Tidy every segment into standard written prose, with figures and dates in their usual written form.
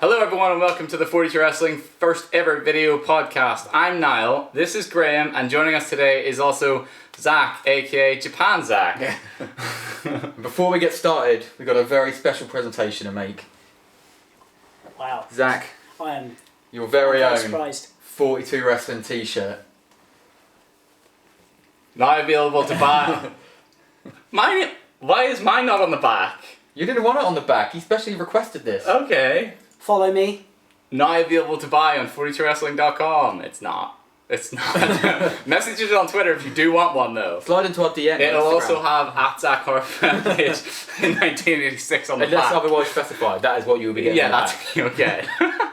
Hello everyone and welcome to the 42Wrestling first ever video podcast. I'm Niall, this is Graham, and joining us today is also Zach, aka Japan Zach. Before we get started, we've got a very special presentation to make. Wow. Zach, I am your very own surprised. 42 Wrestling t-shirt. Not available to buy. Why is mine not on the back? You didn't want it on the back, he specially requested this. Okay. Follow me. Not available to buy on 42wrestling.com. It's not. Message it on Twitter if you do want one though. Slide into our DM. It'll on Instagram. also have at Zach Harford in 1986 on the Unless back. otherwise specified, that is what you will be getting. Yeah, on the that's okay.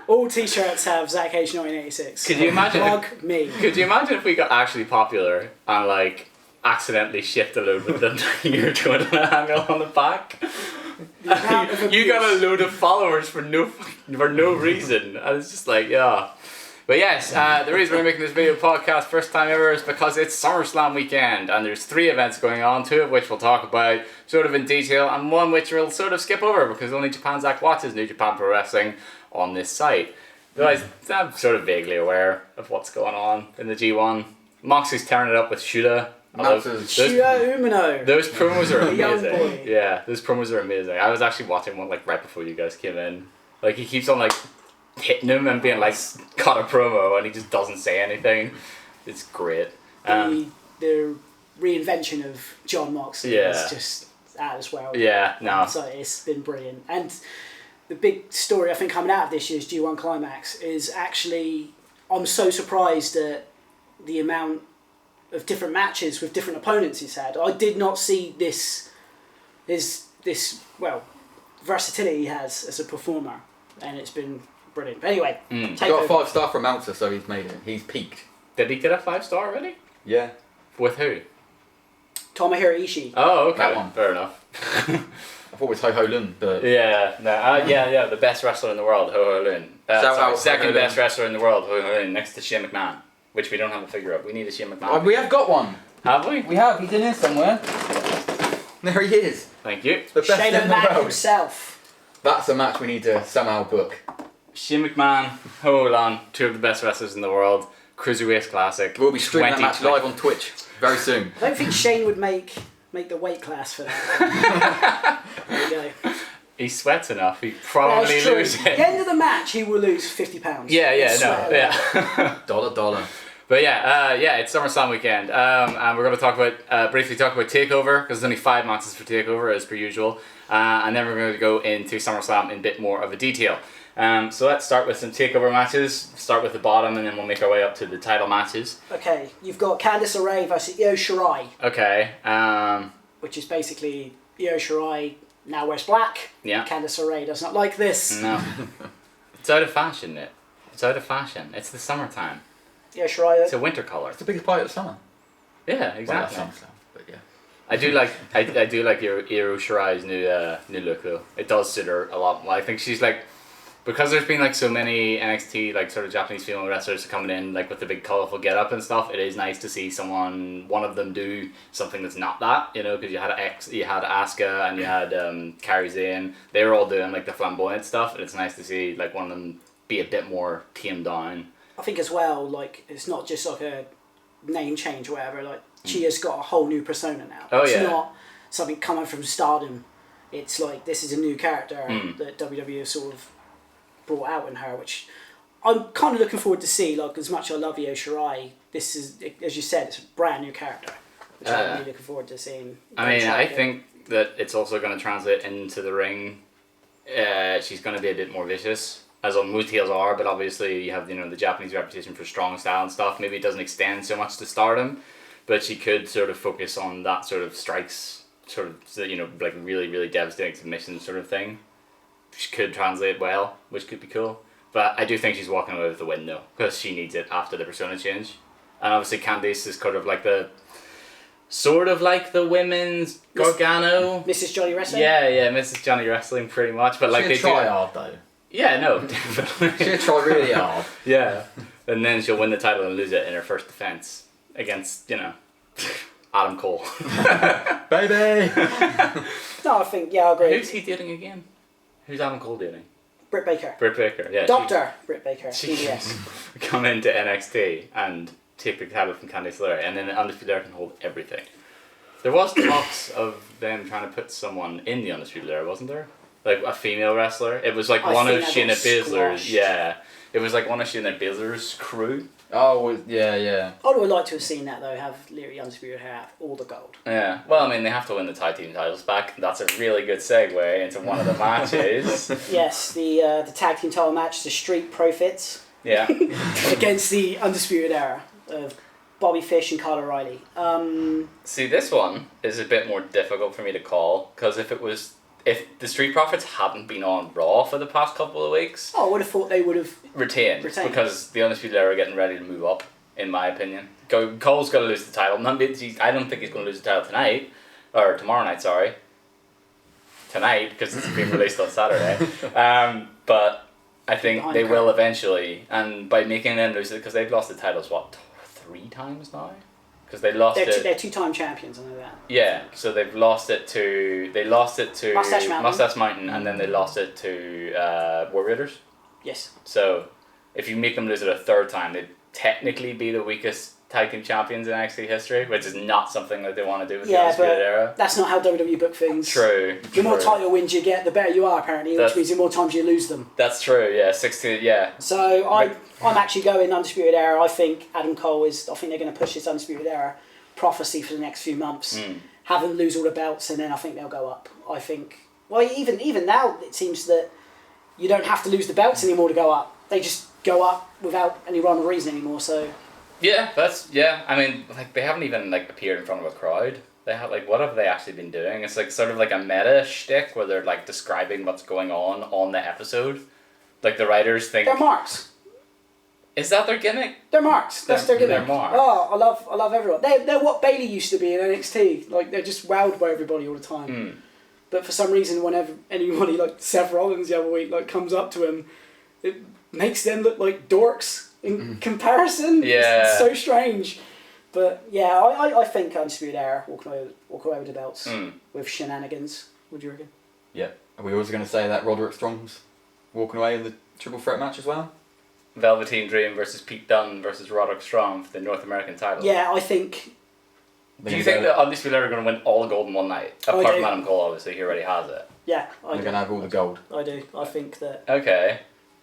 All t-shirts have Zach H 1986. Could you imagine? Plug me. Could you imagine if we got actually popular and like accidentally shipped a load with your Twitter handle on the back? You got a load of followers for no reason. And it's just like, yeah. But yes, the reason we're making this video podcast first time ever is because it's Summerslam weekend and there's 3 events going on, 2 of which we'll talk about sort of in detail and one which we'll sort of skip over because only Japan Zach watches New Japan Pro Wrestling on this site. Otherwise, I'm sort of vaguely aware of what's going on in the G1. Moxley's tearing it up with Shuda. Shuya Umino. Those promos are Young amazing. boy. Yeah, those promos are amazing. I was actually watching one like right before you guys came in. Like he keeps on like hitting him and being like, cut a promo, and he just doesn't say anything. It's great. The reinvention of John Moxley is just out as well. Yeah, no. So it's been brilliant. And the big story I think coming out of this year's G1 Climax is actually, I'm so surprised at the amount of different matches with different opponents he's had. I did not see this versatility he has as a performer, and it's been brilliant. But anyway, He got a 5-star from Meltzer, so he's made it. He's peaked. Did he get a 5-star already? Yeah. With who? Tomohiro Ishii. Oh, okay. That one. Fair enough. I thought it was Ho Ho Lun, but... Yeah, the best wrestler in the world, Ho Ho Lun. Second best wrestler in the world, Ho Ho Lun, next to Shane McMahon. Which we don't have a figure of. We need a Shane McMahon. Oh, we have got one. Have we? We have. He's in here somewhere. There he is. Thank you. The best Shane in the McMahon world. himself. That's a match we need to somehow book. Shane McMahon, Ho Ho Lun, 2 of the best wrestlers in the world. Cruiserweight Classic. We'll be streaming that match live on Twitch very soon. I don't think Shane would make the weight class for that. There you go. He sweats enough. He probably loses At the it. end of the match, he will lose £50. Yeah. Dollar. But it's SummerSlam weekend, and we're going to talk about briefly talk about Takeover because there's only 5 matches for Takeover as per usual, and then we're going to go into SummerSlam in a bit more of a detail. So let's start with some Takeover matches. Start with the bottom, and then we'll make our way up to the title matches. Okay, you've got Candice LeRae versus Io Shirai. Okay. Which is basically Io Shirai now wears black. Yeah. Candice LeRae does not like this. No. It's out of fashion, Nick. It's out of fashion. It's the summertime. Io Shirai. It's a winter colour. It's the biggest part of the summer. Yeah, exactly. Well, that's SummerSlam, but yeah. I do like your Io Shirai's new look though. It does suit her a lot. Well, I think she's like, because there's been like so many NXT like sort of Japanese female wrestlers coming in like with the big colourful get up and stuff. It is nice to see one of them do something that's not that, you know, because you had Asuka and you had Kairi Sane. They were all doing like the flamboyant stuff, and it's nice to see like one of them be a bit more tamed down. I think as well, like, it's not just like a name change or whatever. Like, she has got a whole new persona now. Oh, it's yeah. not something coming from Stardom. It's like, this is a new character that WWE has sort of brought out in her, which I'm kind of looking forward to see. Like, as much as I love Io Shirai, this is, as you said, it's a brand new character, which I'm really looking forward to seeing. I think that it's also going to translate into the ring. She's going to be a bit more vicious, as all most heels are, but obviously you have, you know, the Japanese reputation for strong style and stuff. Maybe it doesn't extend so much to Stardom, but she could sort of focus on that sort of strikes, sort of, you know, like really, really devastating submission sort of thing. Which could translate well, which could be cool. But I do think she's walking away with the win though, because she needs it after the persona change. And obviously Candice is kind of like the women's Gargano. Mrs. Johnny Wrestling? Yeah, Mrs. Johnny Wrestling pretty much. But like She'll try hard though. Yeah, no, definitely. She'll try really hard. Yeah. And then she'll win the title and lose it in her first defense against, you know, Adam Cole. Baby! No, I think, I agree. Who's he dating again? Who's Adam Cole dating? Britt Baker. Britt Baker, yeah. Dr. Britt Baker, She DBS. come into NXT and take the title from Candice LeRae, and then Undisputed Era can hold everything. There was talks of them trying to put someone in the Undisputed Era, wasn't there? Like a female wrestler. It was like one of Shayna Baszler's. Yeah, it was like one of Shayna Baszler's crew. Oh, yeah. I would like to have seen that though. Have Lyra Undisputed have all the gold. Yeah. Well, I mean, they have to win the tag team titles back. That's a really good segue into one of the matches. Yes, the tag team title match, the Street Profits. Yeah. Against the Undisputed Era of Bobby Fish and Kyle O'Reilly. See, this one is a bit more difficult for me to call because if the Street Profits hadn't been on Raw for the past couple of weeks, I would have thought they would have retained because the Undisputed Era are getting ready to move up, in my opinion. Cole's got to lose the title. I don't think he's going to lose the title tonight, or tomorrow night, sorry. Tonight, because it's being released on Saturday. But I think they will eventually, and by making them lose it, because they've lost the titles, 3 times now? Because they lost it. They're 2-time champions, I know that. Yeah, so they've lost it to Mustache Mountain, and then they lost it to War Raiders. Yes. So if you make them lose it a 3rd time, they'd technically be the weakest tag team champions in NXT history, which is not something that they want to do with the Undisputed Era. That's not how WWE book things. True. The more title wins you get, the better you are apparently, which means the more times you lose them. That's true. Yeah, 16. Yeah. So I'm actually going Undisputed Era. I think Adam Cole I think they're going to push this Undisputed Era prophecy for the next few months. Have them lose all the belts, and then I think they'll go up. I think. Well, even now it seems that you don't have to lose the belts anymore to go up. They just go up without any rhyme or reason anymore. So. Yeah, I mean, like they haven't even like appeared in front of a crowd. They have what have they actually been doing? It's like sort of like a meta shtick where they're like describing what's going on the episode. Like the writers think they're marks. Is that their gimmick? They're marks. That's their gimmick. They're marks. Oh, I love everyone. They're what Bayley used to be in NXT. Like they're just wowed by everybody all the time. But for some reason, whenever anybody like Seth Rollins the other week comes up to him, it makes them look like dorks. In comparison, it's so strange. But yeah, I think Undisputed Era walk away with the belts with shenanigans. What do you reckon? Yeah. Are we also going to say that Roderick Strong's walking away in the triple threat match as well? Velveteen Dream versus Pete Dunne versus Roderick Strong for the North American title. Yeah, I think. Do you think that Undisputed Era are going to win all the gold in one night? Apart from Adam Cole, obviously, he already has it. Yeah, They're going to have all the gold. I do. I think that. Okay.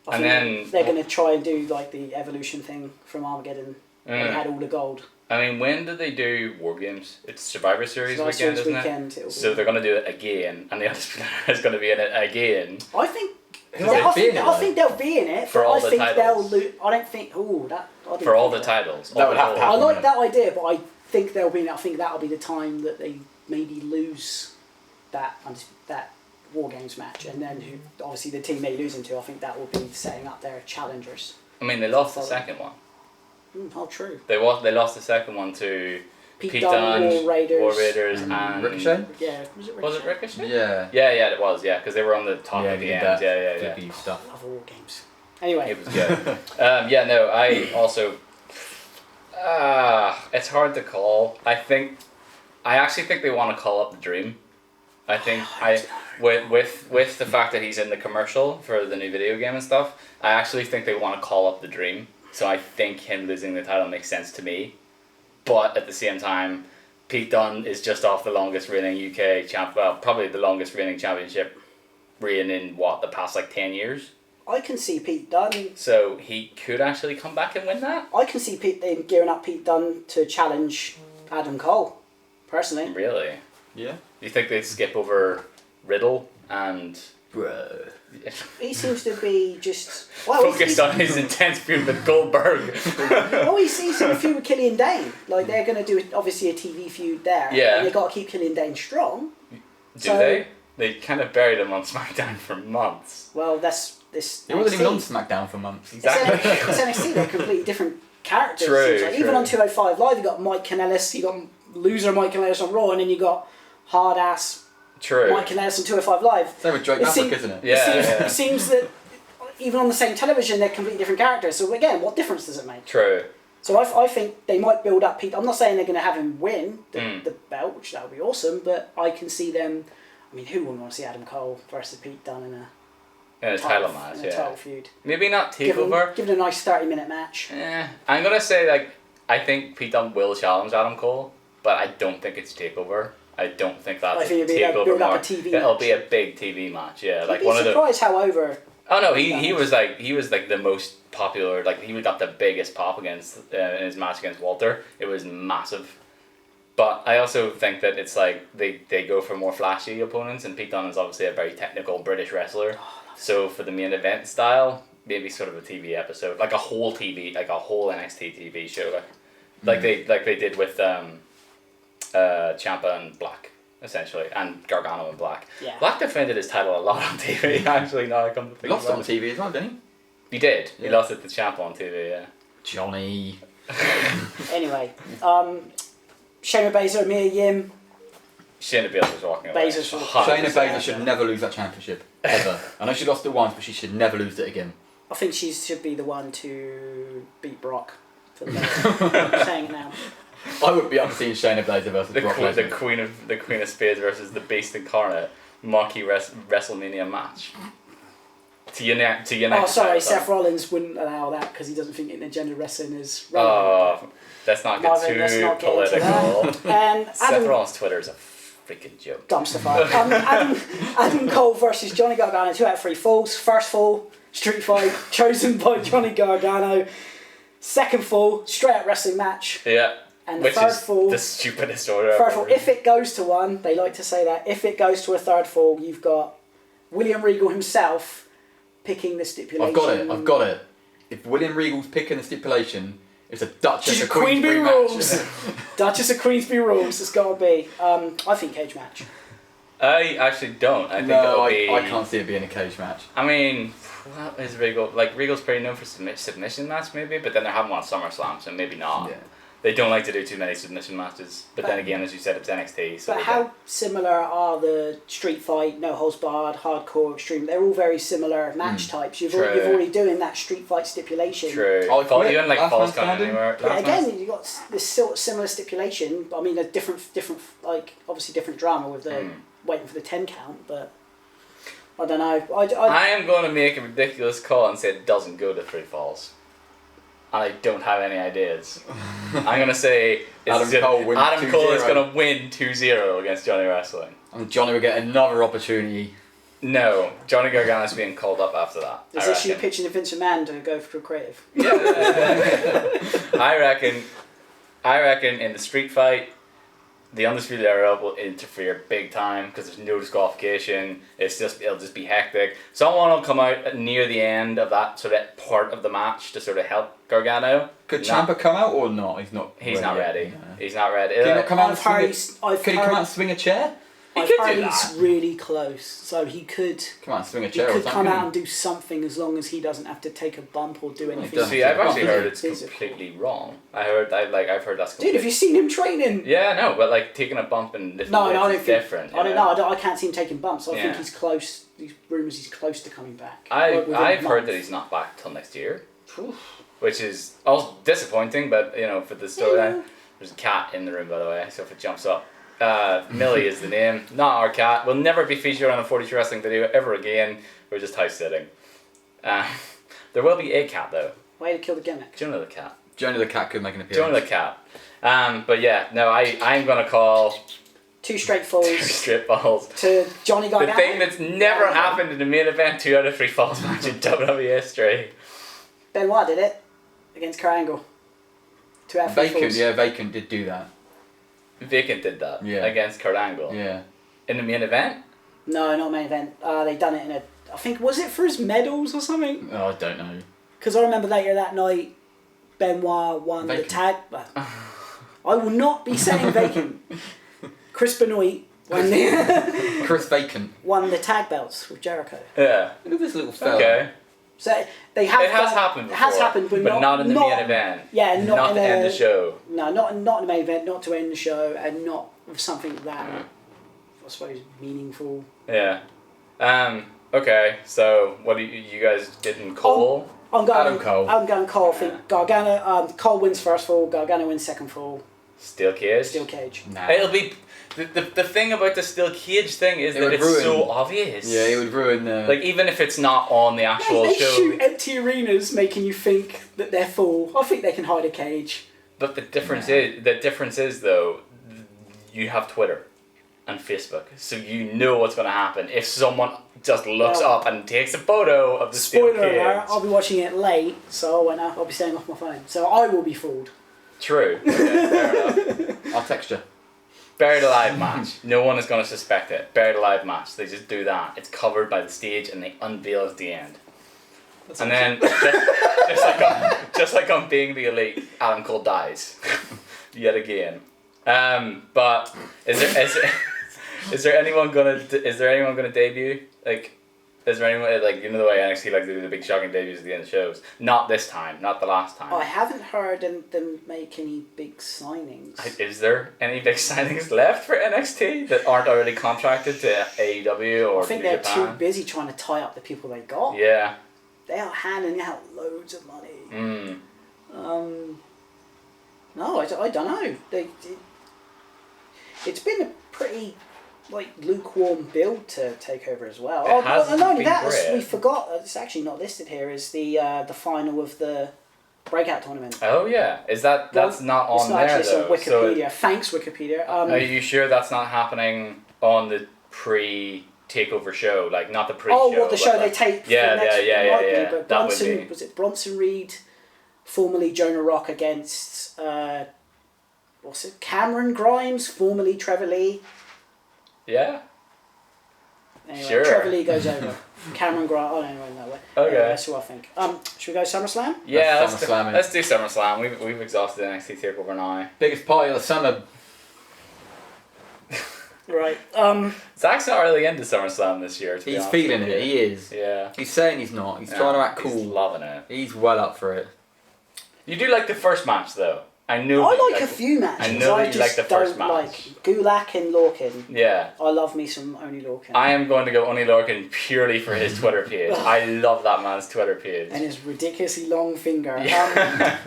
I think they're going to try and do like the evolution thing from Armageddon. They had all the gold. I mean, when did they do War Games? It's Survivor Series weekend, isn't it? So they're going to do it again, and the Undisputed Era is going to be in it again. I think. I think they'll be in it. For all the titles. I don't think. For all the titles. That would have to happen. I like that idea, but I think they'll be in it. I think that'll be the time that they maybe lose that War Games match, and then obviously the team they're losing to, I think that will be setting up their challengers. I mean, they lost the second one. True. They lost the second one to Pete Dunne, War Raiders, and Ricochet. Yeah, was it Ricochet? Was it Ricochet? Yeah. Yeah, it was. Yeah, because they were on the top of the end. Yeah. Stuff. I love War Games. Anyway, it was good. I also. It's hard to call. I actually think they want to call up the Dream. I think with the fact that he's in the commercial for the new video game and stuff, I actually think they want to call up the Dream. So I think him losing the title makes sense to me. But at the same time, Pete Dunne is just off the longest reigning UK probably the longest reigning championship reign in the past 10 years. I can see Pete Dunne. So he could actually come back and win that? I can see them gearing up Pete Dunne to challenge Adam Cole, personally. Really? Yeah. Do you think they'd skip over Riddle and... Bro. He seems to be just... focused on his intense feud with Goldberg. He's in a feud with Killian Dane. They're going to do, obviously, a TV feud there. Yeah. And they've got to keep Killian Dane strong. Do they? They kind of buried him on SmackDown for months. Well, that's this... He wasn't even on SmackDown for months. Exactly. It's NXT, they're completely different characters. True. Even on 205 Live, you got Mike Kanellis, you got loser Mike Kanellis on Raw, and then you got hard-ass Mike Kanellis on 205 Live. Same with Drake Maverick, isn't it? It seems that even on the same television, they're completely different characters. So again, what difference does it make? True. So I think they might build up Pete. I'm not saying they're going to have him win the belt, which that would be awesome, but I can see them... I mean, who wouldn't want to see Adam Cole versus Pete Dunne in a In a title match, in a title feud. Maybe not Give takeover. it a nice 30-minute match. I'm gonna say like I think Pete Dunne will challenge Adam Cole, but I don't think it's takeover. I don't think that's I think a it'll takeover build up a match. TV It'll match. be a big TV match. Yeah, You'd like be one of the. surprised how over. Oh no, he was like the most popular. Like he got the biggest pop against in his match against Walter. It was massive. But I also think that it's like they go for more flashy opponents, and Pete Dunne is obviously a very technical British wrestler. So for the main event style, maybe sort of a TV episode, like a whole NXT TV show, like they did with Ciampa and Black, essentially, and Gargano and Black. Yeah. Black defended his title a lot on TV. Actually, now I come to think Lost about on it. TV as well, didn't he? He did. He Yeah. lost it to Ciampa on TV. Yeah. Johnny. Anyway, Shayna Baszler, Mia Yim. Shayna Baszler's walking away. Baszler's walking 100%. Shayna Baszler should never lose that championship ever. I know she lost it once, but she should never lose it again. I think she should be the one to beat Brock. For the I'm saying it now. I would be up for seeing Shayna Baszler versus The, Brock queen, the Lesnar. Queen of Spades versus the Beast Incarnate marquee WrestleMania match. To unite. Oh, sorry, the Seth title. Rollins wouldn't allow that because he doesn't think intergender wrestling is relevant. Oh, let's not get Marvin, too let's not get into political. And Seth Adam, Rollins' Twitter is a freaking joke. dumpster fire. Adam Cole versus Johnny Gargano, 2 out of 3 falls. First fall, street fight, chosen by Johnny Gargano. Second fall, straight up wrestling match. Yeah. And the Which third is fall, the stupidest order third ever. fall, if it goes to one, they like to say that, if it goes to a third fall, you've got William Regal himself picking the stipulation. I've got it. If William Regal's picking the stipulation, it's a Duchess She's of Queensbury Queensbury match. rules. Duchess of Queensbury rules. It's got to be. I think cage match. I actually don't. I think it'll be. I can't see it being a cage match. I mean, what is Regal? Like, Regal's pretty known for submission match, maybe, but then they're having one at SummerSlam, so maybe not. Yeah. They don't like to do too many submission matches. But then again, as you said, it's NXT. So But how similar are the street fight, no holds barred, hardcore, extreme? They're all very similar match types. You've True. already doing that street fight stipulation. True. Oh, Fall, yeah. even like Last Falls man Count standing. Anywhere. Yeah, Last again, man- you've got this sort of similar stipulation. I mean, a different, like obviously different drama with the waiting for the 10 count. But I don't know. I am going to make a ridiculous call and say it doesn't go to 3 falls. And I don't have any ideas. I'm going to say Adam Cole wins Adam Cole is 2-0. going to win 2-0 against Johnny Wrestling. And Johnny will get another opportunity. No, Johnny Gargano's being called up after that. Is I this you reckon. pitching to Vince McMahon to go for creative? Yeah. I reckon in the street fight, the Undisputed Era will interfere big time because there's no disqualification. It'll just be hectic. Someone will come out near the end of that sort of part of the match to sort of help Gargano. Could Ciampa come out or not? He's not. He's not yet. ready. No. He's not ready. Can he not come out and I've heard swing he's. Could he come out and swing a chair? He I've could heard do he's that. really close, so he could. Come out and swing a He chair or could something. come out and do something as long as he doesn't have to take a bump or do anything. doesn't. See, I've actually Is heard it it's physical? completely wrong. I've heard that's Dude, completely. have you seen him training? Yeah, no, but like taking a bump and lifting No, I weights don't is think. different. I don't you know. I can't see him taking bumps. I think Yeah. he's close. These rumours he's close to coming back. Like, within a I've heard month. that he's not back till next year, Oof. which is also disappointing. But you know, for the storyline, there's a cat in the room by the way, so if it jumps up. Millie is the name, not our cat. Will never be featured on a 42 Wrestling video ever again. We're just house sitting. There will be a cat though. Way to kill the gimmick. Jonah the cat. Johnny the cat could make an appearance. Jonah the cat. But yeah, no, I'm gonna call 2 straight 2 falls straight balls. to Johnny The Gargano. thing that's never Yeah. happened in the main event 2 out of 3 falls match in WWE history. Benoit did it against Kurt Angle. 2 out of 3 Vacant, falls. yeah, Vacant did do that. Vacant did that Yeah. against Kurt Angle. Yeah. In the main event? No, not main event. They done it in a. I think was it for his medals or something? Oh, I don't know. Because I remember later that night, Benoit won Vacant. the tag. I will not be saying vacant. Chris Benoit won the Chris Vacant. won the tag belts with Jericho. Yeah. Look at this little fella. Okay. So they have. It has done- happened It has before, happened, but not in the main event. Yeah, not in to end a- the show. No, not in the main event, not to end the show, and not with something that I suppose meaningful. Yeah. Okay, so what do you guys did in Cole? I'm going Adam Cole. I'm going Cole. I think Gargano. Cole wins first fall. Gargano wins second fall. Steel cage? Steel cage. Nah. It'll be... The thing about the steel cage thing is that it's so obvious. Yeah, it would ruin like even if it's not on the actual they show. shoot empty arenas, making you think that they're full. I think they can hide a cage. But the difference is though, you have Twitter and Facebook, so you know what's going to happen if someone just looks up and takes a photo of the steel Spoiler cage. alert, I'll be watching it late, so I'll be staying off my phone. So I will be fooled. True. Okay, fair enough. I'll text you. Buried alive match. No one is going to suspect it. Buried alive match. They just do that. It's covered by the stage and they unveil at the end. That's and awesome. then, just like on Being the Elite, Adam Cole dies yet again. But is there anyone gonna debut? Like, is there anyone like the way NXT like do the big shocking debuts at the end of shows? Not this time. Not the last time. I haven't heard them make any big signings. Is there any big signings left for NXT that aren't already contracted to AEW or I think New they're Japan? too busy trying to tie up the people they got. Yeah. They are handing out loads of money. Mm. No, I don't know. It's been a pretty lukewarm build to Takeover as well. It hasn't and not only been that, great. we forgot. It's actually not listed here. Is the final of the breakout tournament? Oh yeah, that's not on there It's though? on Wikipedia. Thanks Wikipedia. Are you sure that's not happening on the pre-Takeover show? Like not the pre-show. Oh, what the but show like, they taped? Yeah, for next yeah. But That would Bronson be. was it Bronson Reed, formerly Jonah Rock against what's it? Cameron Grimes, formerly Trevor Lee. Yeah. Anyway, Sure. Trevor Lee goes over. Cameron Grimes. Oh, anyway, no way. Okay. Anyway, that's who I think. Should we go SummerSlam? Yeah, That's SummerSlam, let's do SummerSlam. We've exhausted NXT Takeover now. Biggest party of the summer. Right. Zach's not really into SummerSlam this year. To be He's honest feeling with it. you. He is. Yeah. He's saying he's not. He's Yeah, trying to act He's cool. loving it. He's well up for it. You do like the first match though. I know. I that you like a few matches. I know that you just like the first don't match. like Gulak and Lorcan. Yeah. I love me some Only Lorcan. I am going to go Only Lorcan purely for his Twitter page. I love that man's Twitter page. And his ridiculously long finger. Yeah.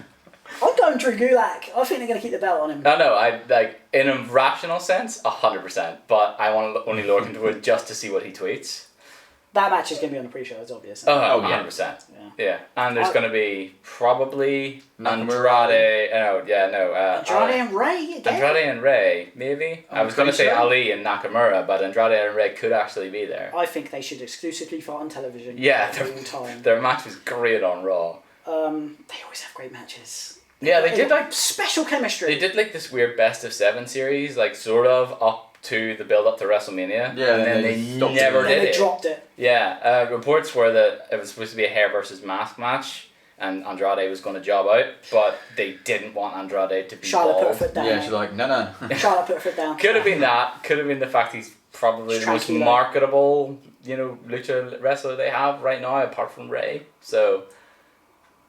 I'm going Drew Gulak. I think they're going to keep the belt on him. No, I like in a rational sense, 100%. But I want Only Lorcan to win just to see what he tweets. That match is going to be on the pre-show, it's obvious. Oh, yeah. 100%. Yeah. Yeah, and there's going to be probably Nakamura. Andrade. Andrade and Ray again. Andrade and Ray, maybe. I was going to say pre-show? Ali and Nakamura, but Andrade and Ray could actually be there. I think they should exclusively fight on television. Yeah, all the time. Their match was great on Raw. They always have great matches. Yeah, they did like special chemistry. they did like this weird best of 7 series, like sort of up to the build up to WrestleMania. Yeah, and then they they stopped never it. And then did they it. dropped it. Yeah, reports were that it was supposed to be a hair versus mask match, and Andrade was going to job out, but they didn't want Andrade to be Charlotte put her bald. foot down. Yeah, she's like, no. Charlotte put her foot down. Could have been that. Could have been the fact he's probably the most Tranquilo. marketable, lucha wrestler they have right now, apart from Ray. So,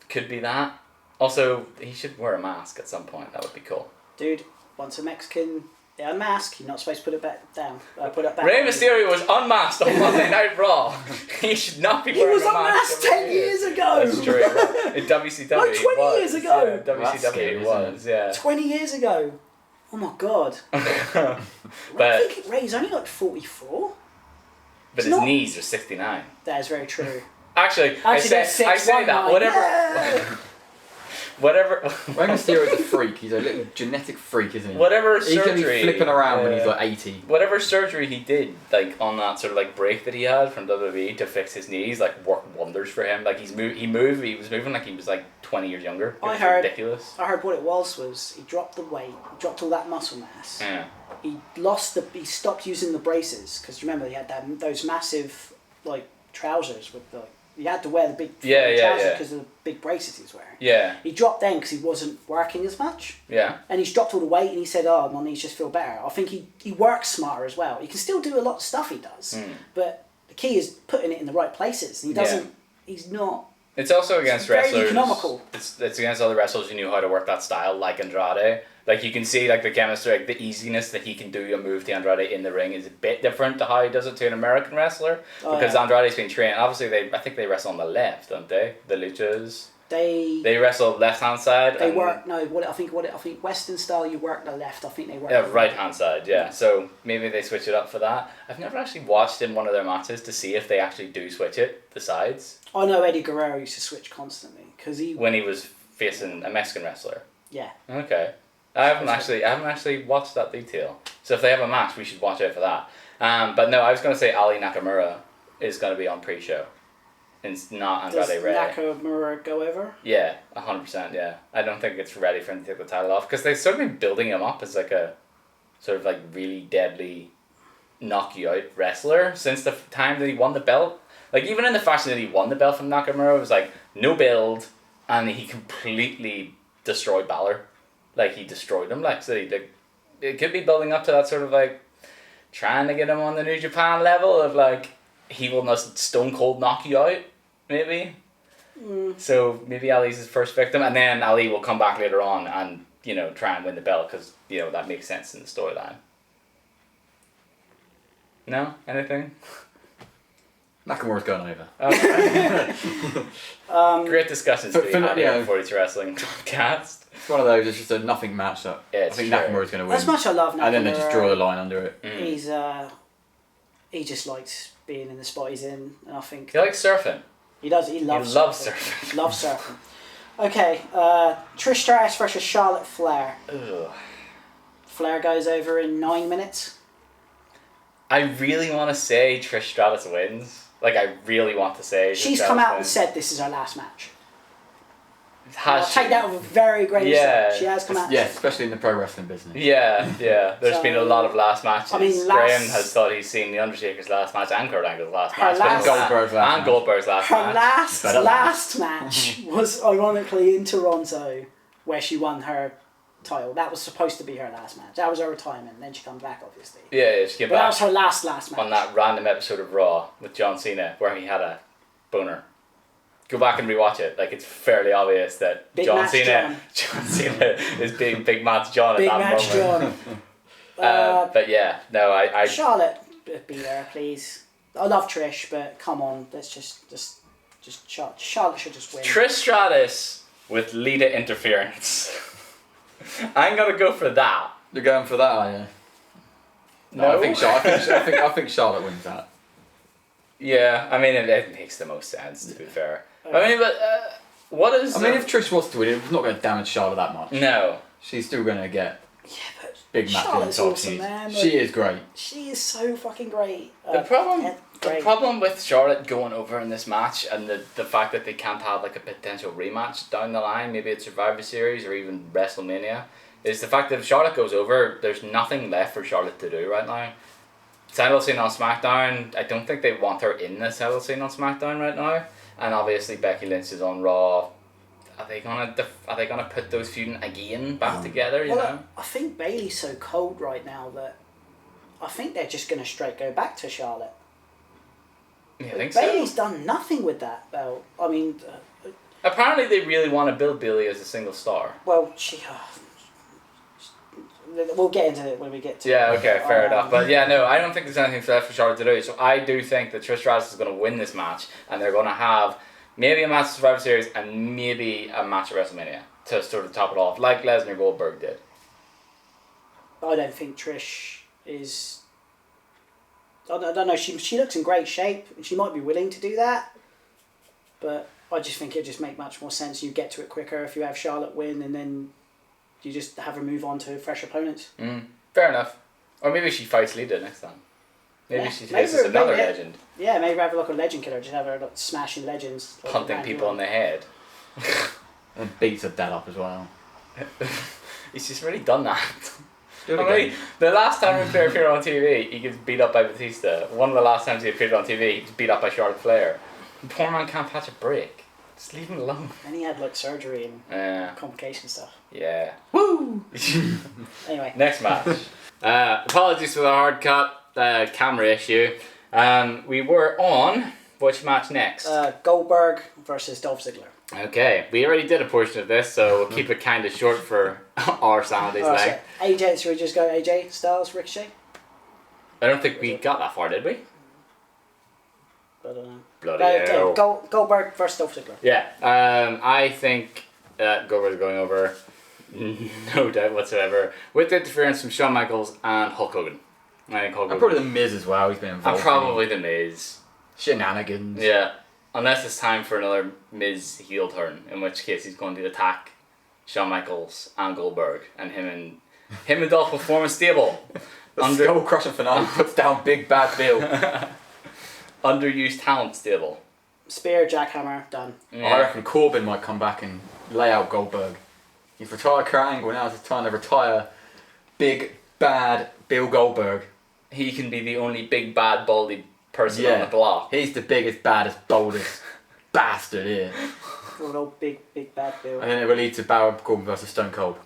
could be that. Also, he should wear a mask at some point. That would be cool. Dude, once a Mexican unmasked, you're not supposed to put it back down. Put it back. Rey Mysterio was unmasked on Monday Night Raw. He should not be He wearing was a mask. unmasked 10 years ago. That's true. In WCW, No, he 20 was. years ago. Yeah, That's WCW scary, he isn't was, yeah. 20 years ago. Oh my god. I but think Ray's only like 44. his not- knees are 69. That is very true. Actually, I they're say that 6'1", whatever. yeah. Whatever. Rey Mysterio's a freak. He's a little genetic freak, isn't he? Whatever He's going to be surgery. flipping around when he's like 80. Whatever surgery he did, like on that sort of like break that he had from WWE to fix his knees, like worked wonders for him. Like he was moving like he was like 20 years younger. It I was heard- ridiculous. I heard what it was he dropped the weight, he dropped all that muscle mass. Yeah. He stopped using the braces because remember he had those massive like trousers with the. He had to wear the big trousers because of the big braces he was wearing. Yeah. He dropped them because he wasn't working as much. Yeah. And he's dropped all the weight and he said, oh, my knees just feel better. I think he works smarter as well. He can still do a lot of stuff he does. But the key is putting it in the right places. And he doesn't, he's not. It's also against very wrestlers. economical. It's against other wrestlers who knew how to work that style, like Andrade. Like you can see, like the chemistry, like the easiness that he can do a move to Andrade in the ring is a bit different to how he does it to an American wrestler. Oh, because yeah. Andrade's been trained. Obviously, I think they wrestle on the left, don't they? The luchas. They wrestle left hand side. They work I think Western style you work the left. I think they work. Yeah, right hand side. Yeah. So maybe they switch it up for that. I've never actually watched in one of their matches to see if they actually do switch it the sides. I know Eddie Guerrero used to switch constantly because when he was facing a Mexican wrestler. Yeah. Okay. I haven't actually watched that detail. So if they have a match, we should watch out for that. But no, I was going to say Ali Nakamura is going to be on pre-show. It's not Andrade Ray. Does Nakamura go over? Yeah, 100%, yeah. I don't think it's ready for him to take the title off because they've sort of been building him up as like a sort of like really deadly knock you out wrestler since the time that he won the belt. Like even in the fashion that he won the belt from Nakamura, it was like no build and he completely destroyed Balor. Like he destroyed him. Like so it could be building up to that sort of like trying to get him on the New Japan level of like he will just stone cold knock you out. Maybe. So maybe Ali's his first victim, and then Ali will come back later on and try and win the belt because that makes sense in the storyline. No, anything? Nakamura's going over. Okay. Great discussions being had here on 42Wrestling podcast. It's one of those. It's just a nothing match that I think Nakamura's going to win. As much I love Nakamura, and then they just draw the line under it. He just likes being in the spot he's in, and I think he likes surfing. He does. He loves surfing. Loves surfing. Okay, Trish Stratus versus Charlotte Flair. Ugh. Flair goes over in 9 minutes. I really want to say Trish Stratus wins. Like, I really want to say She's come out and said this is her last match. I'll take that with a very great step. She has come out. Yeah, especially in the pro wrestling business. Yeah. There's been a lot of last matches. I mean, Graham has thought he's seen The Undertaker's last match and Kurt Angle's last match. And Goldberg's last match. Her last match was ironically in Toronto, where she won her title. That was supposed to be her last match. That was her retirement. And then she comes back, obviously. Yeah, she came back. That was her last match. On that random episode of Raw with John Cena, where he had a boner. Go back and rewatch it. Like, it's fairly obvious that John Cena is being Big Match John at that moment. But yeah, no, I Charlotte, be there, please. I love Trish, but come on, let's just Charlotte should just win. Trish Stratus with Lita interference. I'm gonna go for that. You're going for that, are you? No, I think Charlotte wins that. Yeah, I mean it makes the most sense to be fair. I mean, but what is? I mean, if Trish was to win, it's not going to damage Charlotte that much. No, she's still going to get but big matches. Awesome, man. She is great. She is so fucking great. The problem with Charlotte going over in this match and the fact that they can't have like a potential rematch down the line, maybe at Survivor Series or even WrestleMania, is the fact that if Charlotte goes over, there's nothing left for Charlotte to do right now. Title scene on SmackDown, I don't think they want her in the title scene on SmackDown right now. And obviously Becky Lynch is on Raw. Are they gonna put those feuding again back together? You know. I think Bayley's so cold right now that I think they're just gonna straight go back to Charlotte. You think Bayley's done nothing with that belt. I mean. Apparently they really want to build Bayley as a single star. Well, we'll get into it when we get to it. Yeah, okay, fair enough. But yeah, no, I don't think there's anything left for Charlotte to do. So I do think that Trish Stratus is going to win this match, and they're going to have maybe a match at Survivor Series and maybe a match at WrestleMania to sort of top it off, like Lesnar Goldberg did. I don't think Trish is. I don't know. She looks in great shape, and she might be willing to do that. But I just think it just make much more sense. You get to it quicker if you have Charlotte win, and then you just have her move on to fresh opponents. Fair enough. Or maybe she fights Lita next time. Maybe she faces another legend. Yeah, maybe have her like a legend killer. Just have her like smashing legends. Like punting people in the head. And beats her dad up as well. He's just really done that. The last time he appeared on TV, he gets beat up by Batista. One of the last times he appeared on TV, he gets beat up by Charlotte Flair. The poor man can't catch a break. Just leave him alone. And he had like surgery and complication stuff. Yeah. Woo! Anyway. Next match. Apologies for the hard cut camera issue. We were on which match next? Goldberg versus Dolph Ziggler. Okay, we already did a portion of this, so we'll keep it kind of short for our sanity's sake. AJ, so we just go AJ Styles, Ricochet? I don't think we got that far, did we? I don't know. Bloody hell. Goldberg versus Dolph Ziggler. Yeah, I think Goldberg's going over, no doubt whatsoever, with interference from Shawn Michaels and Hulk Hogan. I think Hulk Hogan. And probably the Miz as well. He's been involved. And probably the Miz. Shenanigans. Yeah, unless it's time for another Miz heel turn, in which case he's going to attack Shawn Michaels and Goldberg, and him and Dolph will form a stable. The skull crushing finale puts down Big Bad Bill. Underused talent stable. Spear, jackhammer, done. Yeah. I reckon Corbin might come back and lay out Goldberg. He's retired Kurt Angle, now it's time to retire Big Bad Bill Goldberg. He can be the only big bad baldy person on the block. He's the biggest, baddest, boldest bastard here. Good old big bad Bill. And then it will lead to Baron Corbin versus Stone Cold.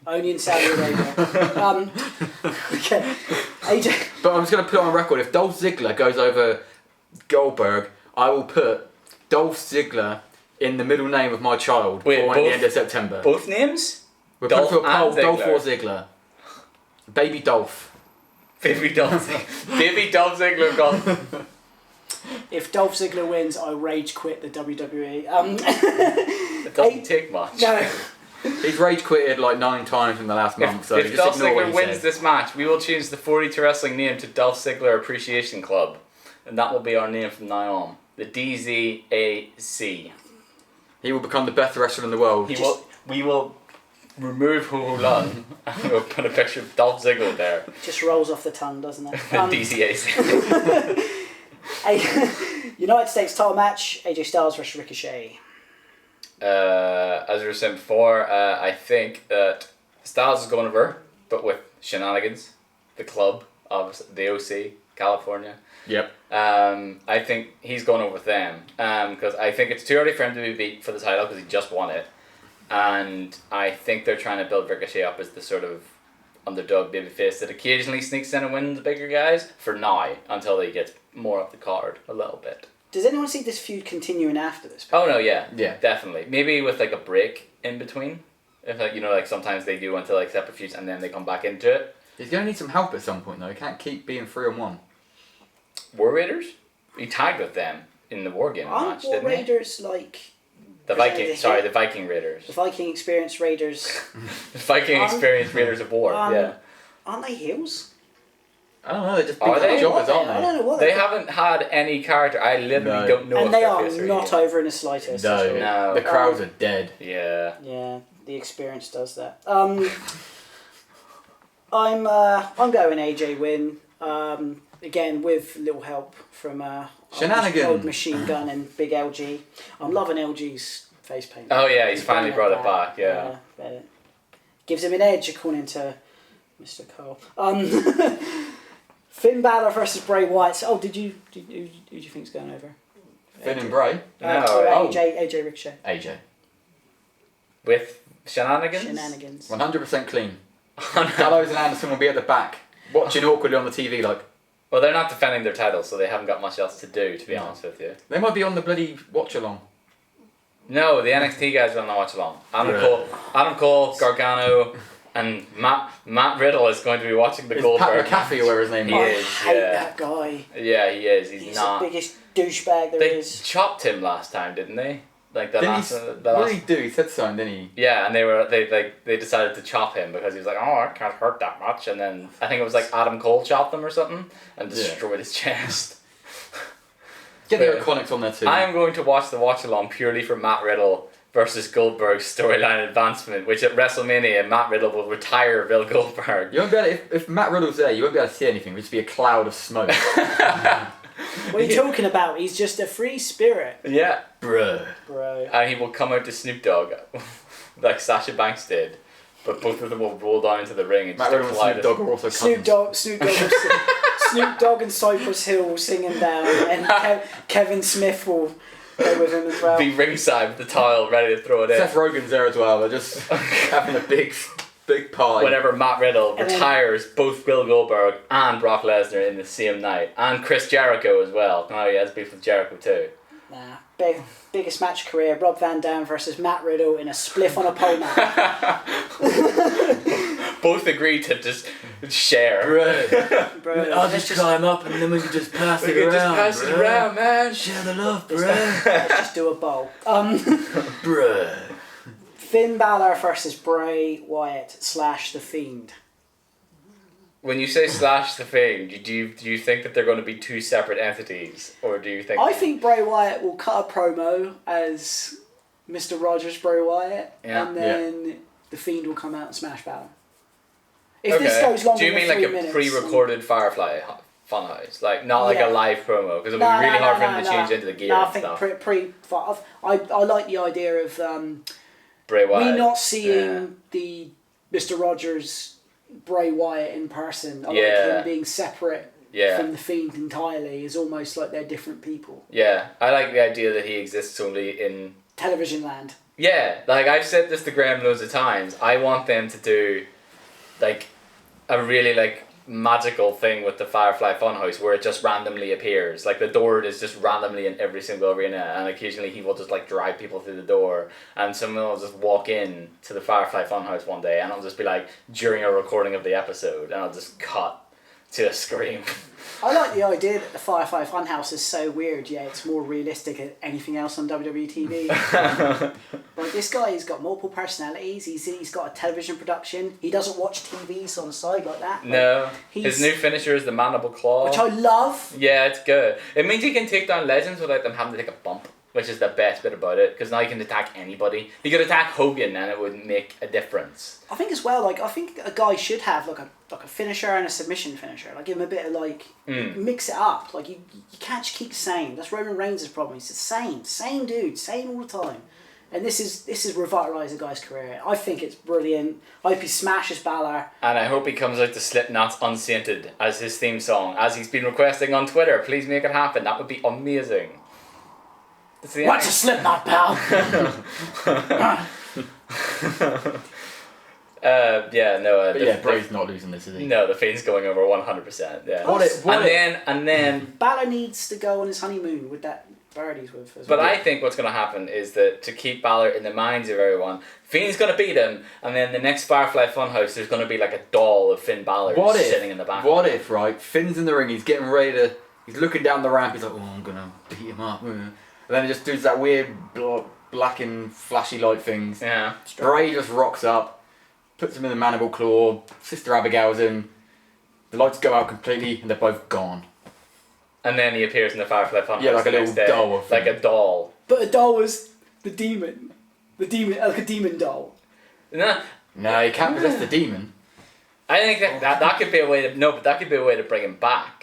Only in Saudi Arabia. Okay. AJ. But I'm just going to put it on record, if Dolph Ziggler goes over Goldberg, I will put Dolph Ziggler in the middle name of my child born at the end of September. Both names? We're Dolph putting a poll, and Dolph Ziggler. or Ziggler. Baby Dolph. Baby Dolph Ziggler. Baby Dolph Ziggler gone. If Dolph Ziggler wins, I rage quit the WWE. It doesn't take much. No. He's rage quitted like 9 times in the last month, so If just Dolph ignore what Ziggler he wins said. this match, we will change the 42Wrestling name to Dolph Ziggler Appreciation Club. And that will be our name from now on. The DZAC. He will become the best wrestler in the world. We will remove Hulu and we'll put a picture of Dolph Ziggler there. Just rolls off the tongue, doesn't it? The DZAC. United States title match, AJ Styles versus Ricochet. As we were saying before, I think that Styles is going over, but with Shenanigans, the club, obviously, the OC, California. Yep. I think he's going over with them because I think it's too early for him to be beat for the title because he just won it, and I think they're trying to build Ricochet up as the sort of underdog babyface that occasionally sneaks in and wins the bigger guys for now until he gets more up the card a little bit. Does anyone see this feud continuing after this? Oh no, yeah, Yeah. definitely. Maybe with like a break in between. If like like sometimes they do until like separate feuds and then they come back into it. He's going to need some help at some point though. He can't keep being 3-on-1. War Raiders? He tagged with them in the War Game match, War didn't Raiders like he? The Viking Raiders. the Viking Experience Raiders? The Viking Experience Raiders of War, yeah. Aren't they heels? I don't know, they're just Are big they? jobbers, I aren't don't know what They haven't had any character. I literally don't know and if they they're are face or not heel. over in the slightest. No, No. the crowds are dead. Yeah. Yeah, the experience does that. I'm going AJ win. Again with little help from Shenanigans. old Machine Gun and Big LG. I'm loving LG's face paint. Oh yeah, he's finally bringing brought it back. Yeah. It gives him an edge according to Mr. Cole. Finn Balor versus Bray Wyatt. Oh, who do you think's going over? Finn and Bray. No. AJ Ricochet. AJ. With Shenanigans. 100% clean. Gallows and Anderson will be at the back, watching awkwardly on the TV like... Well, they're not defending their titles, so they haven't got much else to do, to be honest with you. They might be on the bloody watch-along. No, the NXT guys are on the watch along. Adam Cole, Gargano, and Matt Riddle is going to be watching the It's Goldberg. Pat McAfee or whatever his name He is. is, I hate yeah. that guy. Yeah, he is. He's He's not. the biggest douchebag there They is. chopped him last time, didn't they? Like the Didn't last. he, The what last. did he do? He said something, didn't he? Yeah, and they decided to chop him because he was like, oh, I can't hurt that much, and then I think it was like Adam Cole chopped him or something and destroyed his chest. Get the Yeah. Iconics on there too. I am going to watch the watch along purely for Matt Riddle versus Goldberg's storyline advancement, which at WrestleMania Matt Riddle will retire Bill Goldberg. You won't be able to, if Matt Riddle's there, you won't be able to see anything. It'll just be a cloud of smoke. What are you talking about? He's just a free spirit, Yeah, Bruh. bro. and he will come out to Snoop Dogg, like Sasha Banks did, but both of them will roll down into the ring and Matt just Riddle and collide. Snoop Dogg are also Snoop cousins. Dogg, Snoop Dogg and Cypress Hill singing down, and Kevin Smith will go with him as well. Be ringside with the towel ready to throw it in. Seth Rogen's there as well. They're just having a big party. Whenever Matt Riddle And then- retires both Bill Goldberg and Brock Lesnar in the same night, and Chris Jericho as well. Oh, he has beef with Jericho too. Nah, biggest match career: Rob Van Dam versus Matt Riddle in a spliff on a pole match. Both agreed to just Share. Bro, I'll just climb up and then we can just pass it around. Just pass it around, man. Share the love, bro. Let's just do a bowl. Bruh. Finn Balor versus Bray Wyatt / The Fiend. When you say slash the Fiend, do you think that they're going to be two separate entities, or do you think? I think Bray Wyatt will cut a promo as Mr. Rogers Bray Wyatt, and then the Fiend will come out and smash Balor. If this goes longer do you mean than like 3 minutes, a pre-recorded Firefly Funhouse, like not like a live promo, because it would be really hard for him to change into the gear and stuff. I think I like the idea of Bray Wyatt. we not seeing the Mr. Rogers Bray Wyatt in person. I like him being separate from the Fiend entirely. Is almost like they're different people. Yeah, I like the idea that he exists only in television land. Yeah, like I've said this to Graham loads of times. I want them to do like a really like magical thing with the Firefly Funhouse where it just randomly appears. Like the door is just randomly in every single arena, and occasionally he will just like drive people through the door, and someone will just walk in to the Firefly Funhouse one day, and it'll just be like during a recording of the episode, and I'll just cut to a scream. I like the idea that the Firefly Funhouse is so weird, it's more realistic than anything else on WWE TV. Like this guy has got multiple personalities, he's got a television production, he doesn't watch TVs on the side like that. No, his new finisher is the Mandible Claw. Which I love. Yeah, it's good. It means he can take down legends without them having to take a bump, which is the best bit about it, because now he can attack anybody. He could attack Hogan and it would make a difference. I think as well, I think a guy should have like a finisher and a submission finisher. Like give him a bit of mix it up. Like you can't just keep the same. That's Roman Reigns' problem. He's the same dude, same all the time. And this is revitalising the guy's career. I think it's brilliant. I hope he smashes Balor. And I hope he comes out to Slipknot's Unsainted as his theme song, as he's been requesting on Twitter. Please make it happen. That would be amazing. What's a Slipknot, pal? Bray's not losing this, is he? No, the Fiend's going over 100%. Yeah. And then Balor needs to go on his honeymoon with that bird he's with. But I think what's going to happen is that to keep Balor in the minds of everyone, Fiend's going to beat him, and then the next Firefly Funhouse, there's going to be like a doll of Finn Balor sitting in the back. What if, right? Finn's in the ring, he's getting ready to. He's looking down the ramp. He's like, I'm gonna beat him up. And then he just does that weird black and flashy light things. Yeah. Bray just rocks up, puts him in the Mandible Claw. Sister Abigail's in. The lights go out completely, and they're both gone. And then he appears in the Firefly Funhouse. Yeah, like a little doll. Like a doll. But a doll was the demon. The demon, like a demon doll. No, you can't possess the demon. I think that could be a way to but that could be a way to bring him back.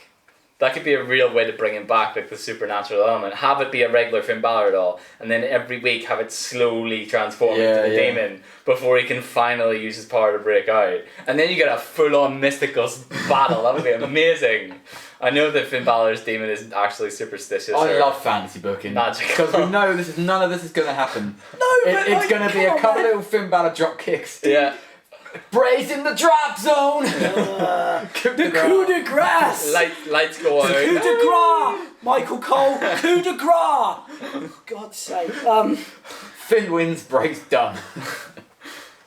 That could be a real way to bring him back, like the supernatural element. Have it be a regular Finn Balor doll, and then every week have it slowly transform into the demon before he can finally use his power to break out. And then you get a full-on mystical battle. That would be amazing. I know that Finn Balor's demon isn't actually superstitious. I love fantasy booking. Magical. Because we know none of this is going to happen. No, it's going to be a couple little Finn Balor drop kicks. Yeah. Bray's in the drop zone! The coup de grace! Lights go out. Coup de grace! Michael Cole, coup de grace! God's sake. Finn wins, Bray's done.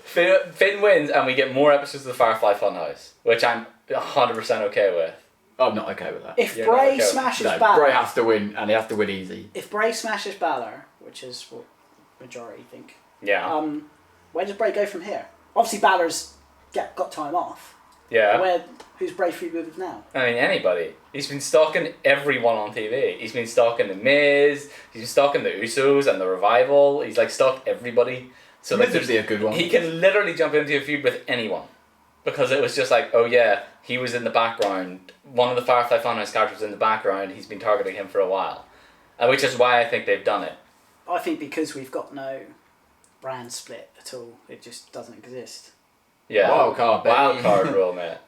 Finn wins, and we get more episodes of the Firefly Funhouse, which I'm 100% okay with. I'm not okay with that. If Bray smashes Balor... Bray has to win, and he has to win easy. If Bray smashes Balor, which is what majority think... Yeah. Where does Bray go from here? Obviously, Balor's got time off. Yeah. Who's Bray feud with now? I mean, anybody. He's been stalking everyone on TV. He's been stalking The Miz. He's been stalking the Usos and the Revival. He's like stalked everybody. So Miz would be a good one. He can literally jump into a feud with anyone, because it was just like, oh yeah, he was in the background. One of the Firefly Funhouse characters was in the background. He's been targeting him for a while, which is why I think they've done it. I think because we've got no brand split at all, it just doesn't exist. Yeah. Wild card rule, mate.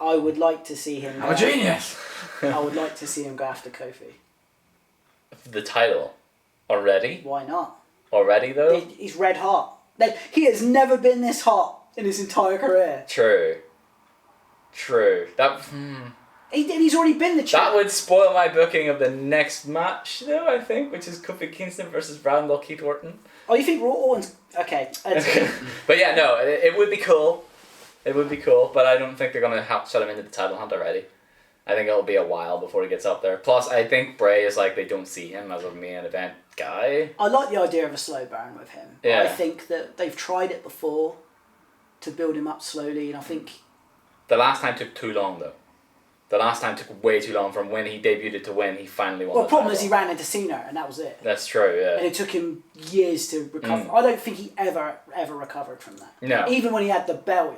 I would like to see him. I'm a genius. I would like to see him go after Kofi. The title, already? Why not? Already though. He's red hot. He has never been this hot in his entire career. True. He's already been the champ. That would spoil my booking of the next match, though, I think, which is Kofi Kingston versus Randall Keith Orton. Oh, you think Raw Orton's... Okay. But yeah, no, it would be cool. It would be cool, but I don't think they're gonna shut him into the title hunt already. I think it'll be a while before he gets up there. Plus, I think Bray is like, they don't see him as a main event guy. I like the idea of a slow burn with him. Yeah. I think that they've tried it before to build him up slowly, and I think... The last time took too long, though. The last time took way too long from when he debuted to when he finally won. Well, the problem is he ran into Cena, and that was it. That's true, yeah. And it took him years to recover. I don't think he ever recovered from that. No. Even when he had the belt,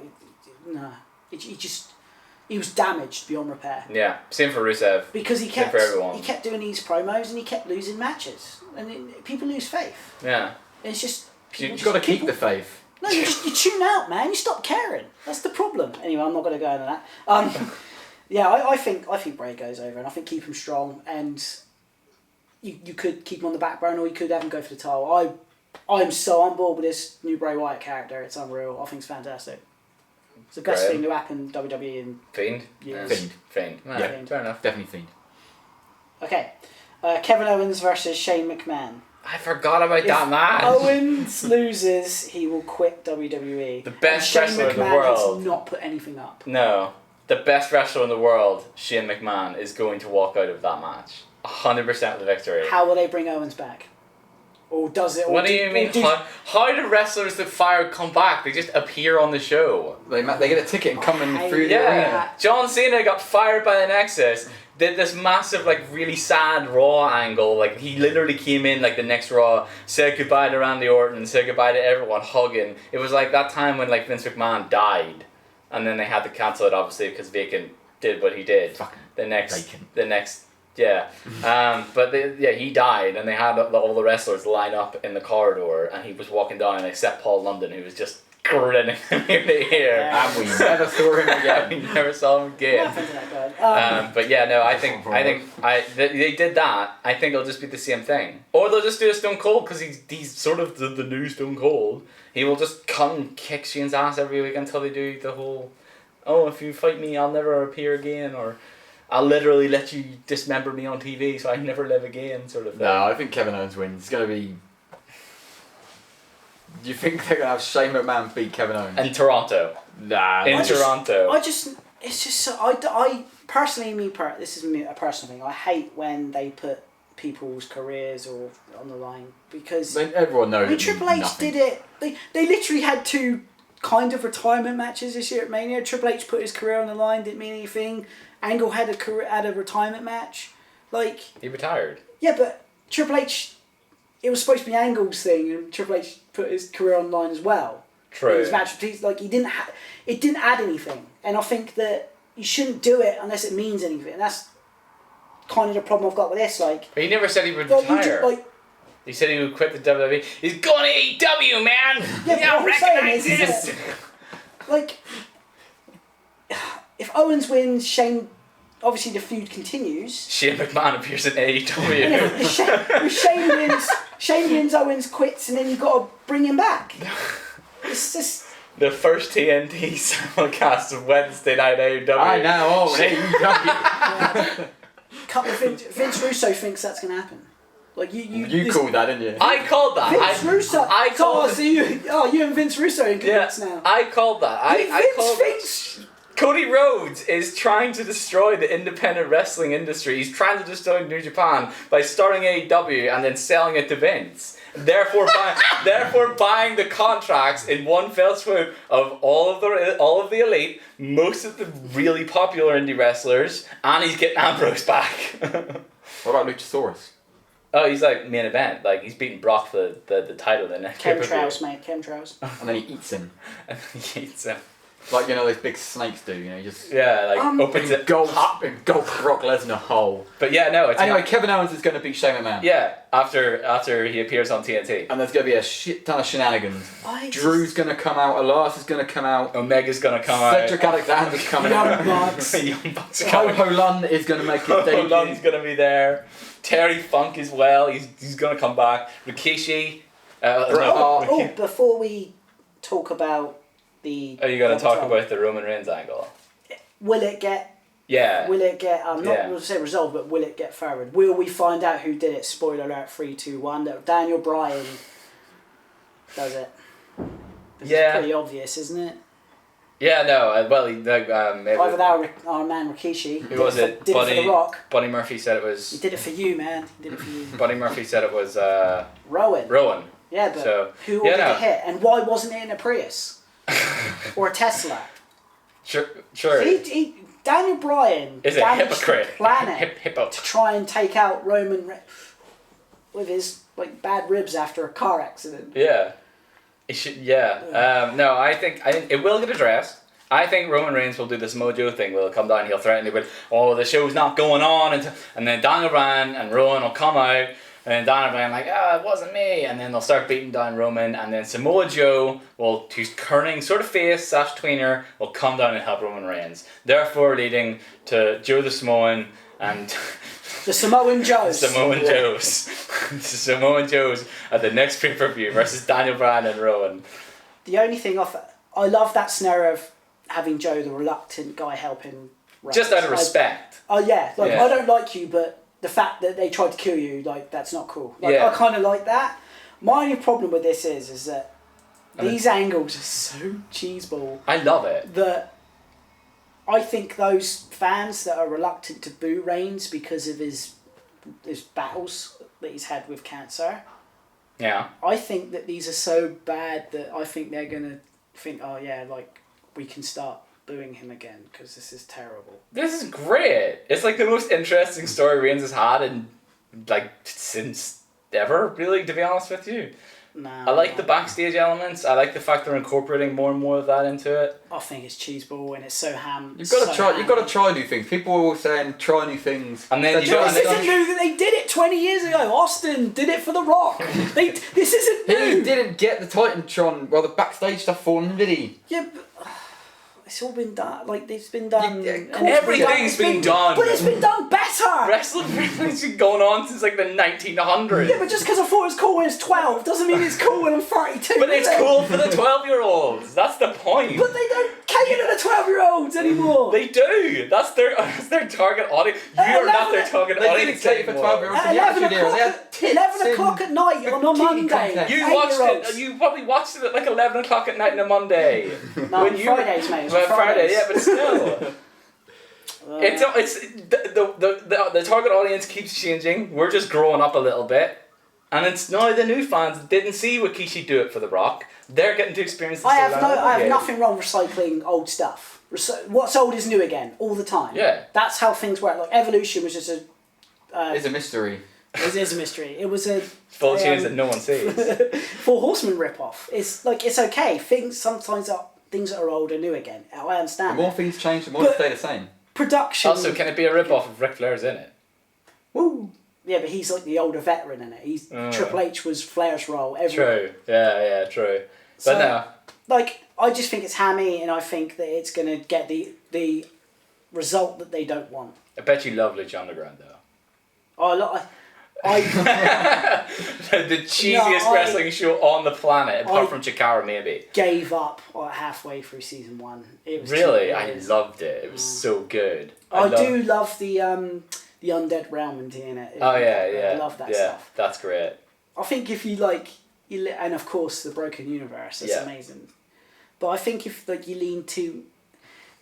he was damaged beyond repair. Yeah, same for Rusev. Because he Same for everyone. kept doing these promos and he kept losing matches, and people lose faith. Yeah. And it's just You've got to keep the faith. No, you tune out, man. You stop caring. That's the problem. Anyway, I'm not going to go into that. Yeah, I think Bray goes over, and I think keep him strong, and you could keep him on the back burner, or you could have him go for the title. I'm so on board with this new Bray Wyatt character. It's unreal. I think it's fantastic. It's the best thing to happen in WWE in Fiend? years. Fiend. Yeah, Fiend. Fair enough. Definitely Fiend. Okay. Kevin Owens versus Shane McMahon. I forgot about that match. Owens loses, he will quit WWE. The best and wrestler in the Shane McMahon world. has not put anything up. No. The best wrestler in the world, Shane McMahon, is going to walk out of that match. 100% of the victory. How will they bring Owens back? Or does it? Or What do you mean? How do wrestlers that fire come back? They just appear on the show. They get a ticket and come in through the Yeah. arena. John Cena got fired by the Nexus. Did this massive, like, really sad Raw angle. Like, he literally came in, like, the next Raw, said goodbye to Randy Orton, said goodbye to everyone, hugging. It was like that time when, like, Vince McMahon died. And then they had to cancel it, obviously, because Bacon did what he did. Fucking the next, Bacon. yeah. But he died, and they had all the wrestlers line up in the corridor, and he was walking down, except Paul London, who was just grinning ear to ear. And we never saw him again. We never saw him again. What happened to that guy? But yeah, no, I think they did that. I think it'll just be the same thing, or they'll just do a Stone Cold because he's sort of the new Stone Cold. He will just come and kick Shane's ass every week until they do the whole, oh, if you fight me, I'll never appear again, or I'll literally let you dismember me on TV so I never live again, sort of thing. No, I think Kevin Owens wins. It's going to be... Do you think they're going to have Shane McMahon beat Kevin Owens? In Toronto. Nah. Toronto. It's just so, I personally, this is a personal thing, I hate when they put people's careers or on the line, because everyone knows. when Triple H did it, they literally had two kind of retirement matches this year at Mania. Triple H put his career on the line, didn't mean anything. Angle had a retirement match. Like, He retired. yeah, but Triple H, it was supposed to be Angle's thing, and Triple H put his career on the line as well. True. His match, like, it didn't add anything, and I think that you shouldn't do it unless it means anything. And that's kind of the problem I've got with this. Like, But he never said he would like, retire. He said he would quit the WWE. He's going to AEW, man! Yeah, You what I'm saying recognize is this! that, like, if Owens wins, Shane, obviously the feud continues. Shane McMahon appears in And AEW. if Shane wins, Owens quits, and then you've got to bring him back. It's just... The first TNT simulcast of Wednesday night AEW. I know, AEW. Vince Russo thinks that's going to happen. Like You called that, didn't you? I called that. Vince Russo. I called so you and Vince Russo in cahoots now. I called that. I called Vince. Cody Rhodes is trying to destroy the independent wrestling industry. He's trying to destroy New Japan by starting AEW and then selling it to Vince. Therefore buying the contracts in one fell swoop of all of the elite, most of the really popular indie wrestlers, and he's getting Ambrose back. What about Luchasaurus? Oh, he's like main event. Like, he's beating Brock for the title in the next Chemtrails, mate. Chemtrails. And then he eats him. And he eats him. Like, you know, those big snakes do, you know, just... Yeah, like, opens it. Gulp Brock Lesnar whole. But yeah, no, it's Anyway, not. Kevin Owens is going to beat Shane McMahon. Yeah, after he appears on TNT. And there's going to be a shit ton of shenanigans. I Drew's going to come out, Elias is going to come out, Omega's gonna come out. Cedric Alexander's coming Young out, Bucks. Young Bucks are coming. Ho Lund is going to make his debut. Lund's gonna be there. Terry Funk as well. He's gonna come back. Rikishi. Before we talk about the... Are you gonna talk about the Roman Reigns angle? Will it get... Yeah. Will it get... not to say resolved, but will it get forward? Will we find out who did it? Spoiler alert, 3, 2, 1. That Daniel Bryan does it. It's pretty obvious, isn't it? Yeah, no. Well, Either that or our man Rikishi. Who was it? Did it for The Rock. Buddy Murphy said it was. He did it for you, man. He did it for you. Buddy Murphy said it was. Rowan. Yeah, but So, who ordered the hit, and why wasn't it in a Prius or a Tesla? Sure. Daniel Bryan is a damaged hypocrite. the planet Hippo. to try and take out Roman with his bad ribs after a car accident. Yeah. It should. Yeah. No, I think it will get addressed. I think Roman Reigns will do this Mojo thing. Will come down. He'll threaten you with, "Oh, the show's not going on," and then Daniel Bryan and Rowan will come out. And then Daniel Bryan it wasn't me. And then they'll start beating down Roman. And then Samoa Joe, who's turning sort of face / tweener, will come down and help Roman Reigns. Therefore leading to Joe the Samoan and... the Samoan Joes. Samoan Joes. The Samoan Joes at the next pay-per-view versus Daniel Bryan and Rowan. The only thing I love that scenario of having Joe, the reluctant guy, helping Reigns. Just out of respect. I don't like you, but... the fact that they tried to kill you, that's not cool. I kind of like that. My only problem with this is that these angles are so cheeseball. I love it. That I think those fans that are reluctant to boo Reigns because of his battles that he's had with cancer. Yeah. I think that these are so bad that I think they're going to think, we can start booing him again because this is terrible. This is great. It's the most interesting story Reigns has had in since ever, really, to be honest with you. Nah, I like the backstage elements. I like the fact they're incorporating more and more of that into it. I think it's cheeseball and it's so ham. You've got to try new things. People are always saying try new things. And then this isn't new that they did it 20 years ago. Austin did it for The Rock. This isn't new. He didn't get the Titantron, the backstage stuff for him, did he? Yeah, but it's all been done. It's been done. Everything's been done. But it's been done better. Wrestling's been going on since the 1900s. Yeah, but just because I thought it was cool when I was 12 doesn't mean it's cool when I'm 32. But it's cool for the 12-year-olds. That's the point. But they don't cater to the 12-year-olds anymore. They do. That's their target audience. You're not their target audience. They didn't cater for 12-yearolds. At 11 o'clock at night on a Monday. You watched it. You probably watched it at 11 o'clock at night on a Monday. No, Fridays, mate. Friday, yeah, but still. It's the target audience keeps changing. We're just growing up a little bit, and it's now the new fans didn't see Rikishi do it for The Rock. They're getting to experience. I have nothing wrong recycling old stuff. What's old is new again all the time. Yeah, that's how things work. Evolution was just it's a mystery. It is a mystery. It was a full change that no one sees. Four Horsemen rip-off. It's okay. Things that are old are new again. I understand. The more things change, the more they stay the same. Production. Also, can it be a rip-off if Ric Flair's in it? Woo. Yeah, but he's the older veteran in it. Triple H was Flair's role. True. Yeah, true. But no. I just think it's hammy, and I think that it's going to get the result that they don't want. I bet you love Lucha Underground, though. The cheesiest wrestling show on the planet, apart from Chikara, maybe. Gave up halfway through season 1. It was really, I loved it. It was so good. I do love the Undead Realm in it. I love that stuff. That's great. I think if you and of course the Broken Universe, it's amazing. But I think if you lean too.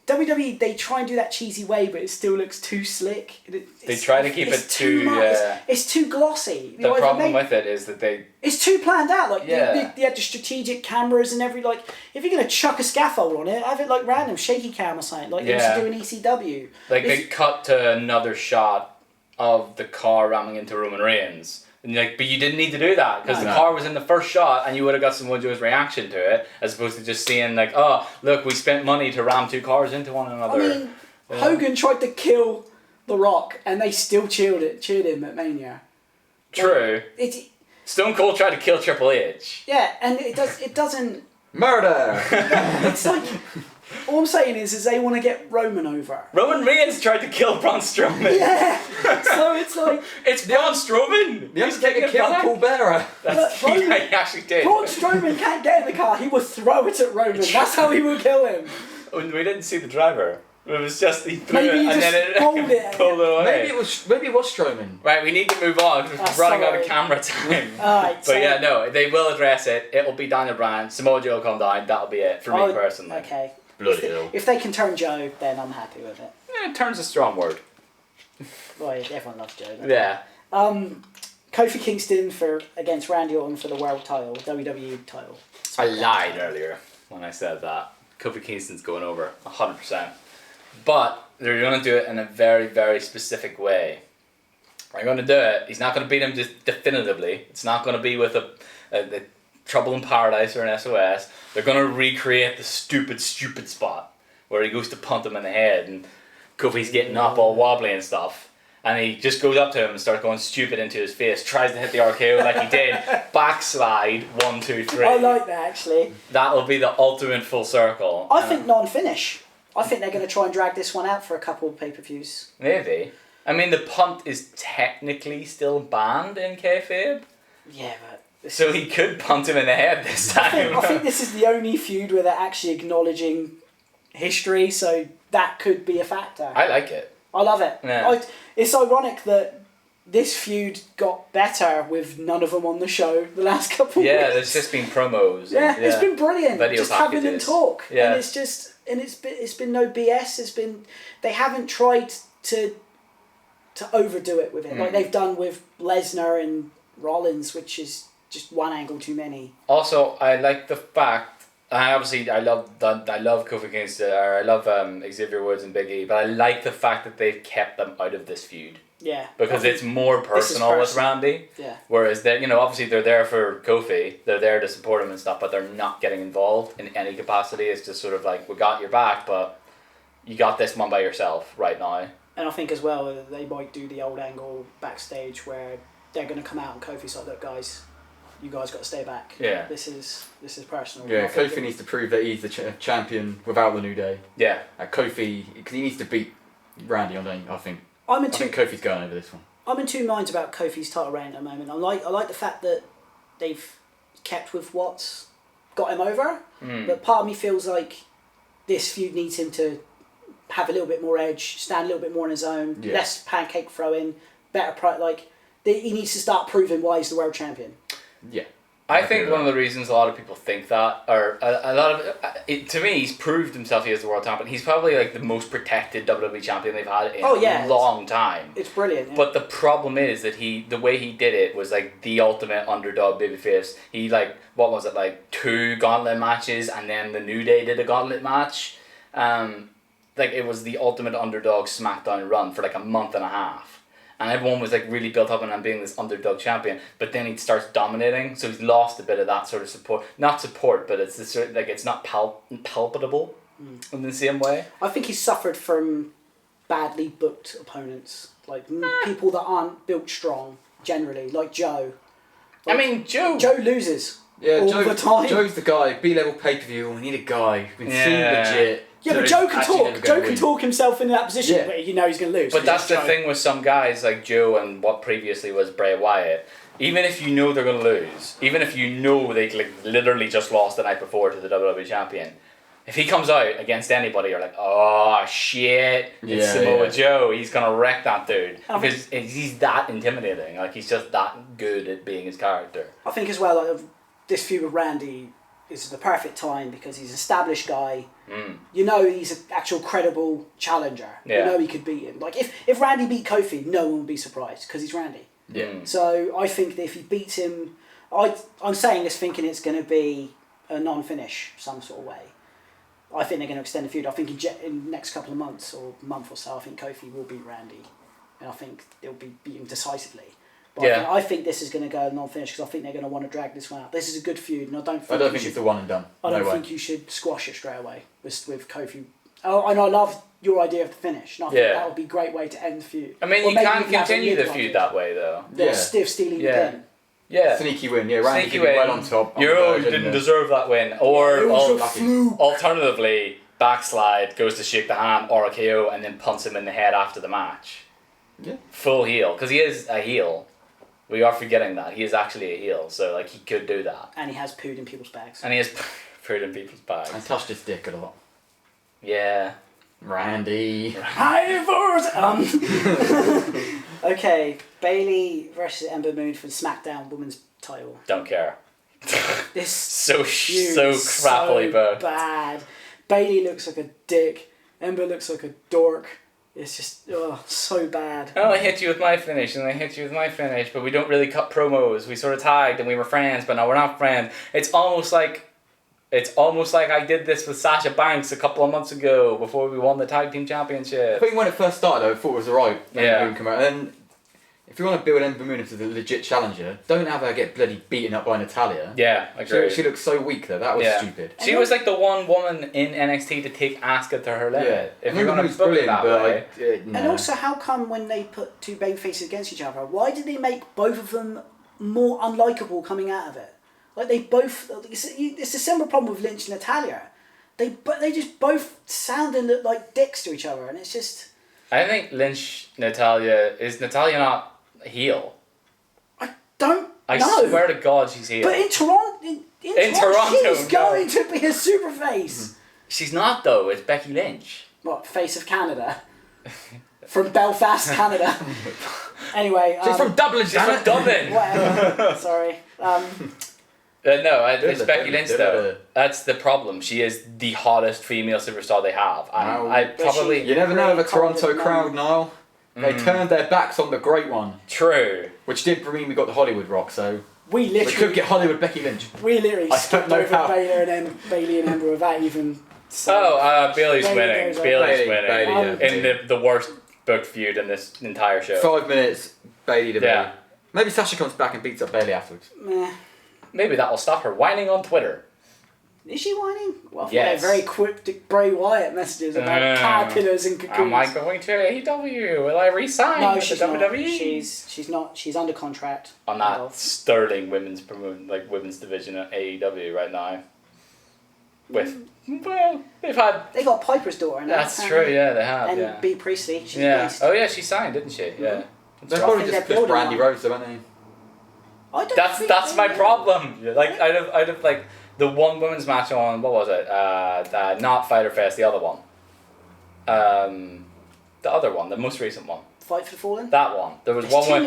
WWE, they try and do that cheesy way, but it still looks too slick. They try to keep it too it's too glossy. The problem with it is that it's too planned out. They had the strategic cameras and every if you're gonna chuck a scaffold on it, have it random shaky cam or something they used to do in ECW. They cut to another shot of the car ramming into Roman Reigns. And but you didn't need to do that because the car was in the first shot and you would have got Samoa Joe's reaction to it as opposed to just seeing oh look, we spent money to ram two cars into one another. I mean, Hogan tried to kill The Rock and they still cheered him at Mania. True. Stone Cold tried to kill Triple H. Yeah, and it doesn't murder. It's all I'm saying is they want to get Roman over. Roman Reigns tried to kill Braun Strowman. Yeah. So it's it's Braun Strowman. The Undertaker killed Paul Bearer. He actually did. Braun Strowman can't get in the car. He will throw it at Roman. That's how he will kill him. We didn't see the driver. It was just he threw maybe it and then it pulled it away. Maybe it was Strowman. Right, we need to move on because we're running out of camera time. Alright. But they will address it. It'll be Daniel Bryan. Samoa Joe will come down. That'll be it for me personally. Okay. Bloody hell. If they can turn Joe, then I'm happy with it. Yeah, turn's a strong word. Well, everyone loves Joe. Yeah. Kofi Kingston against Randy Orton for the world title, WWE title. I lied earlier when I said that. Kofi Kingston's going over 100%. But they're going to do it in a very, very specific way. They're going to do it. He's not going to beat him definitively. It's not going to be with a Trouble in Paradise or an SOS. They're going to recreate the stupid spot where he goes to punt him in the head and Kofi's getting up all wobbly and stuff. And he just goes up to him and starts going stupid into his face, tries to hit the RKO like he did, backslide, 1, 2, 3. I like that, actually. That'll be the ultimate full circle. I think non-finish. I think they're going to try and drag this one out for a couple of pay-per-views. Maybe. I mean, the punt is technically still banned in kayfabe. Yeah, but... So he could punt him in the head this time. I think this is the only feud where they're actually acknowledging history, so that could be a factor. I like it. I love it. Yeah. It's ironic that this feud got better with none of them on the show the last couple of weeks. Yeah, there's just been promos. Yeah, it's been brilliant. Video just packages. having them talk. Yeah. And it's been no BS. They haven't tried to overdo it with it like they've done with Lesnar and Rollins, which is just one angle too many. Also, I like the fact. I love Kofi Kingston, or I love Xavier Woods and Big E, but I like the fact that they've kept them out of this feud. Yeah. Because it's more personal with Randy. Yeah. Whereas they, obviously they're there for Kofi, they're there to support him and stuff, but they're not getting involved in any capacity. It's just sort of like, we got your back, but you got this one by yourself right now. And I think as well they might do the old angle backstage where they're going to come out and Kofi's like, look guys, you guys got to stay back. Yeah. This is personal. Yeah, Kofi needs to prove that he's the champion without the New Day. Yeah. Kofi, because he needs to beat Randy, I think. I think Kofi's going over this one. I'm in two minds about Kofi's title reign at the moment. I like the fact that they've kept with what's got him over, but part of me feels like this feud needs him to have a little bit more edge, stand a little bit more on his own, less pancake throwing, better he needs to start proving why he's the world champion. Yeah. I think one of the reasons a lot of people think that, or a lot of to me, he's proved himself. He is the world champion. He's probably like the most protected WWE champion they've had in a long time. It's brilliant. Yeah. But the problem is that the way he did it was like the ultimate underdog babyface. He like, what was it, like 2 gauntlet matches, and then the New Day did a gauntlet match. Like it was the ultimate underdog SmackDown run for like a month and a half. And everyone was like really built up on him being this underdog champion, but then he starts dominating, so he's lost a bit of that sort of support. Not support, but it's this sort of, like it's not palpable in the same way. I think he's suffered from badly booked opponents, like people that aren't built strong generally, like Joe. Like, I mean, Joe loses. Yeah, all the time. Joe's the guy. B-level pay-per-view. We need a guy who can seem legit. Yeah, but Joe can talk. Joe can talk himself into that position, but he's going to lose. But that's the thing with some guys like Joe and what previously was Bray Wyatt. Even if you know they're going to lose, even if you know they like literally just lost the night before to the WWE champion, if he comes out against anybody, you're like, oh shit, it's Samoa Joe. He's going to wreck that dude. Because he's that intimidating. Like, he's just that good at being his character. I think as well, like, this feud with Randy is the perfect time because he's an established guy. You know he's an actual credible challenger. You know he could beat him. Like if Randy beat Kofi, no one would be surprised because he's Randy. Yeah. So I think that if he beats him, I'm saying this thinking it's going to be a non-finish some sort of way. I think they're going to extend the feud. I think in the next couple of months or month or so, I think Kofi will beat Randy, and I think they'll be beating decisively. But I think this is going to go non-finish because I think they're going to want to drag this one out. This is a good feud, and I don't think it's the one and done. I don't think you should squash it straight away with Kofi. Oh, and I love your idea of the finish. And I think that would be a great way to end the feud. I mean, you can continue the feud that way, though. Stiff stealing the pin. Yeah. Sneaky win. Yeah, Randy can be well on top. You didn't deserve that win. Or alternatively, backslide, goes to shake the hand, or a KO, and then punts him in the head after the match. Yeah. Full heel. Because he is a heel. We are forgetting that. He is actually a heel, so like he could do that. And he has pooed in people's bags. And he has pooed in people's bags. And touched his dick a lot. Yeah. Randy. Okay, Bayley versus Ember Moon for the SmackDown Women's title. Don't care. This so crappily booked. Bad. Bailey looks like a dick. Ember looks like a dork. It's just so bad. Oh, I hit you with my finish, and I hit you with my finish, but we don't really cut promos. We sort of tagged, and we were friends, but now we're not friends. It's almost like I did this with Sasha Banks a couple of months ago before we won the tag team championship. I think when it first started, I thought it was alright. Yeah. And then, if you want to build Ember Moon into the legit challenger, don't have her get bloody beaten up by Natalya. Yeah, I agree. She looked so weak though. That was stupid. She was like the one woman in NXT to take Asuka to her limit. Yeah. If you're going to book it that way. And also, how come when they put two babyfaces against each other, why did they make both of them more unlikable coming out of it? Like they both, it's a similar problem with Lynch and Natalya. They just both sound and look like dicks to each other, and it's just. I think Lynch, is Natalya not heel? I don't know. I swear to God she's heel. But in Toronto, she's going to be a super face. She's not though. It's Becky Lynch. What, face of Canada? From Belfast, Canada. Anyway, she's from Dublin. She's from Dublin. Whatever. Sorry. It's Becky Lynch though. That's the problem. She is the hottest female superstar they have. You never know the Toronto crowd, Niall. They turned their backs on the great one. True. Which did bring me got the Hollywood Rock, so we could get Hollywood Becky Lynch. We literally skipped over Bailey and Ember without even. Bailey's winning. Bailey's winning. Bailey, in the worst booked feud in this entire show. 5 minutes, Bailey to Bailey. Maybe Sasha comes back and beats up Bailey afterwards. Meh. Maybe that will stop her whining on Twitter. Is she whining? Well, yes. Very cryptic Bray Wyatt messages about caterpillars and cocoons. Am I going to AEW? Will I resign with the WWE? She's not. She's under contract. On that sterling women's division at AEW right now. They got Piper's daughter now. That's true, yeah, they have. And Bea Priestley. She's based. Oh yeah, she signed, didn't she? Mm-hmm. Yeah. They probably just pushed Brandy Rhodes, haven't they? That's my problem. Like I'd have like the one women's match on what was it? Not Fyter Fest, the other one. The other one, the most recent one. Fight for the Fallen. That one. There was one.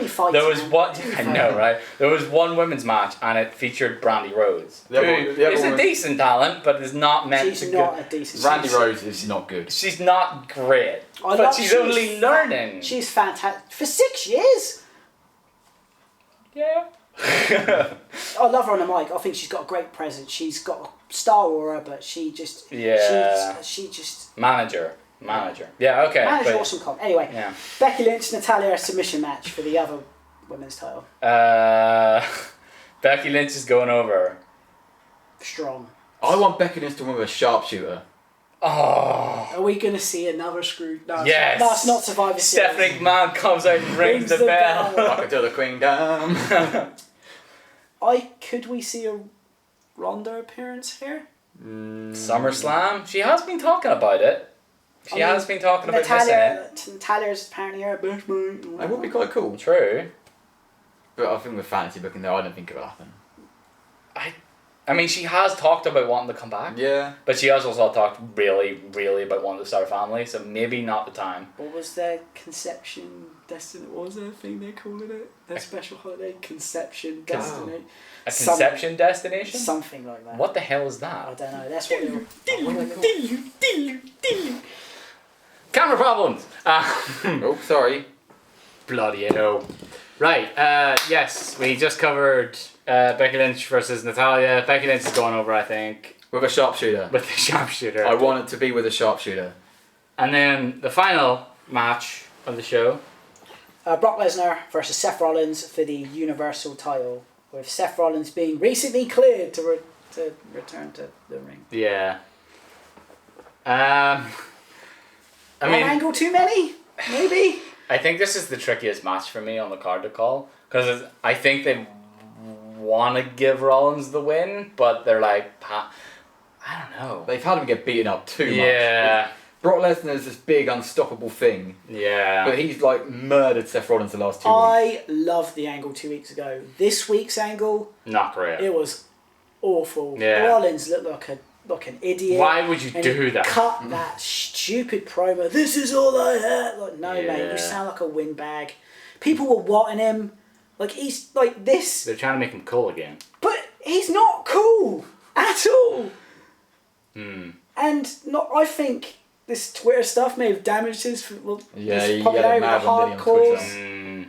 I know, right? There was one women's match, and it featured Brandy Rhodes. Who is a decent talent, but is not meant to. She's not a decent. Brandy Rhodes is not good. She's not great, but she's only learning. She's fantastic for 6 years. Yeah. I love her on the mic. I think she's got a great presence. She's got a star aura, but she just she just manager. Yeah, okay. Manager, awesome comp. Anyway, Becky Lynch, Natalya submission match for the other women's title. Becky Lynch is going over. Strong. I want Becky Lynch to win with a sharpshooter. Oh. Are we going to see another screw? No, yes. That's not Survivor Series. Stephanie McMahon comes out and rings the bell. Rock it to the queendom. Could we see a Ronda appearance here? SummerSlam? She has been talking about it. She has been talking about missing it. Natalya's apparently her best mate. That would be quite cool. True. But I think with fantasy booking though, I don't think it will happen. I mean, she has talked about wanting to come back. Yeah. But she has also talked really, really about wanting to start a family, so maybe not the time. What was their conception destiny? What was their thing they called it? Their special holiday? Conception destiny? A conception destination? Something like that. What the hell is that? I don't know. That's what they were. Camera problems! Oh, sorry. Bloody hell. Right, yes, we just covered Becky Lynch versus Natalya. Becky Lynch is going over, I think. With a sharpshooter. With the sharpshooter. I want it to be with a sharpshooter. And then the final match of the show. Brock Lesnar versus Seth Rollins for the Universal title, with Seth Rollins being recently cleared to return to the ring. Yeah. I mean, one angle too many? Maybe? I think this is the trickiest match for me on the card to call, because I think they want to give Rollins the win, but they're like, I don't know. They've had him get beaten up too much. Yeah. Brock Lesnar's this big unstoppable thing. Yeah. But he's like murdered Seth Rollins the last 2 weeks. I loved the angle 2 weeks ago. This week's angle, not great. It was awful. Yeah. Rollins looked like an idiot. Why would you do that? Cut that stupid promo. This is all I had. Like, no, mate, you sound like a windbag. People were wanting him. Like, he's like this. They're trying to make him cool again. But he's not cool at all. And I think this Twitter stuff may have damaged his he popularity with the hardcores.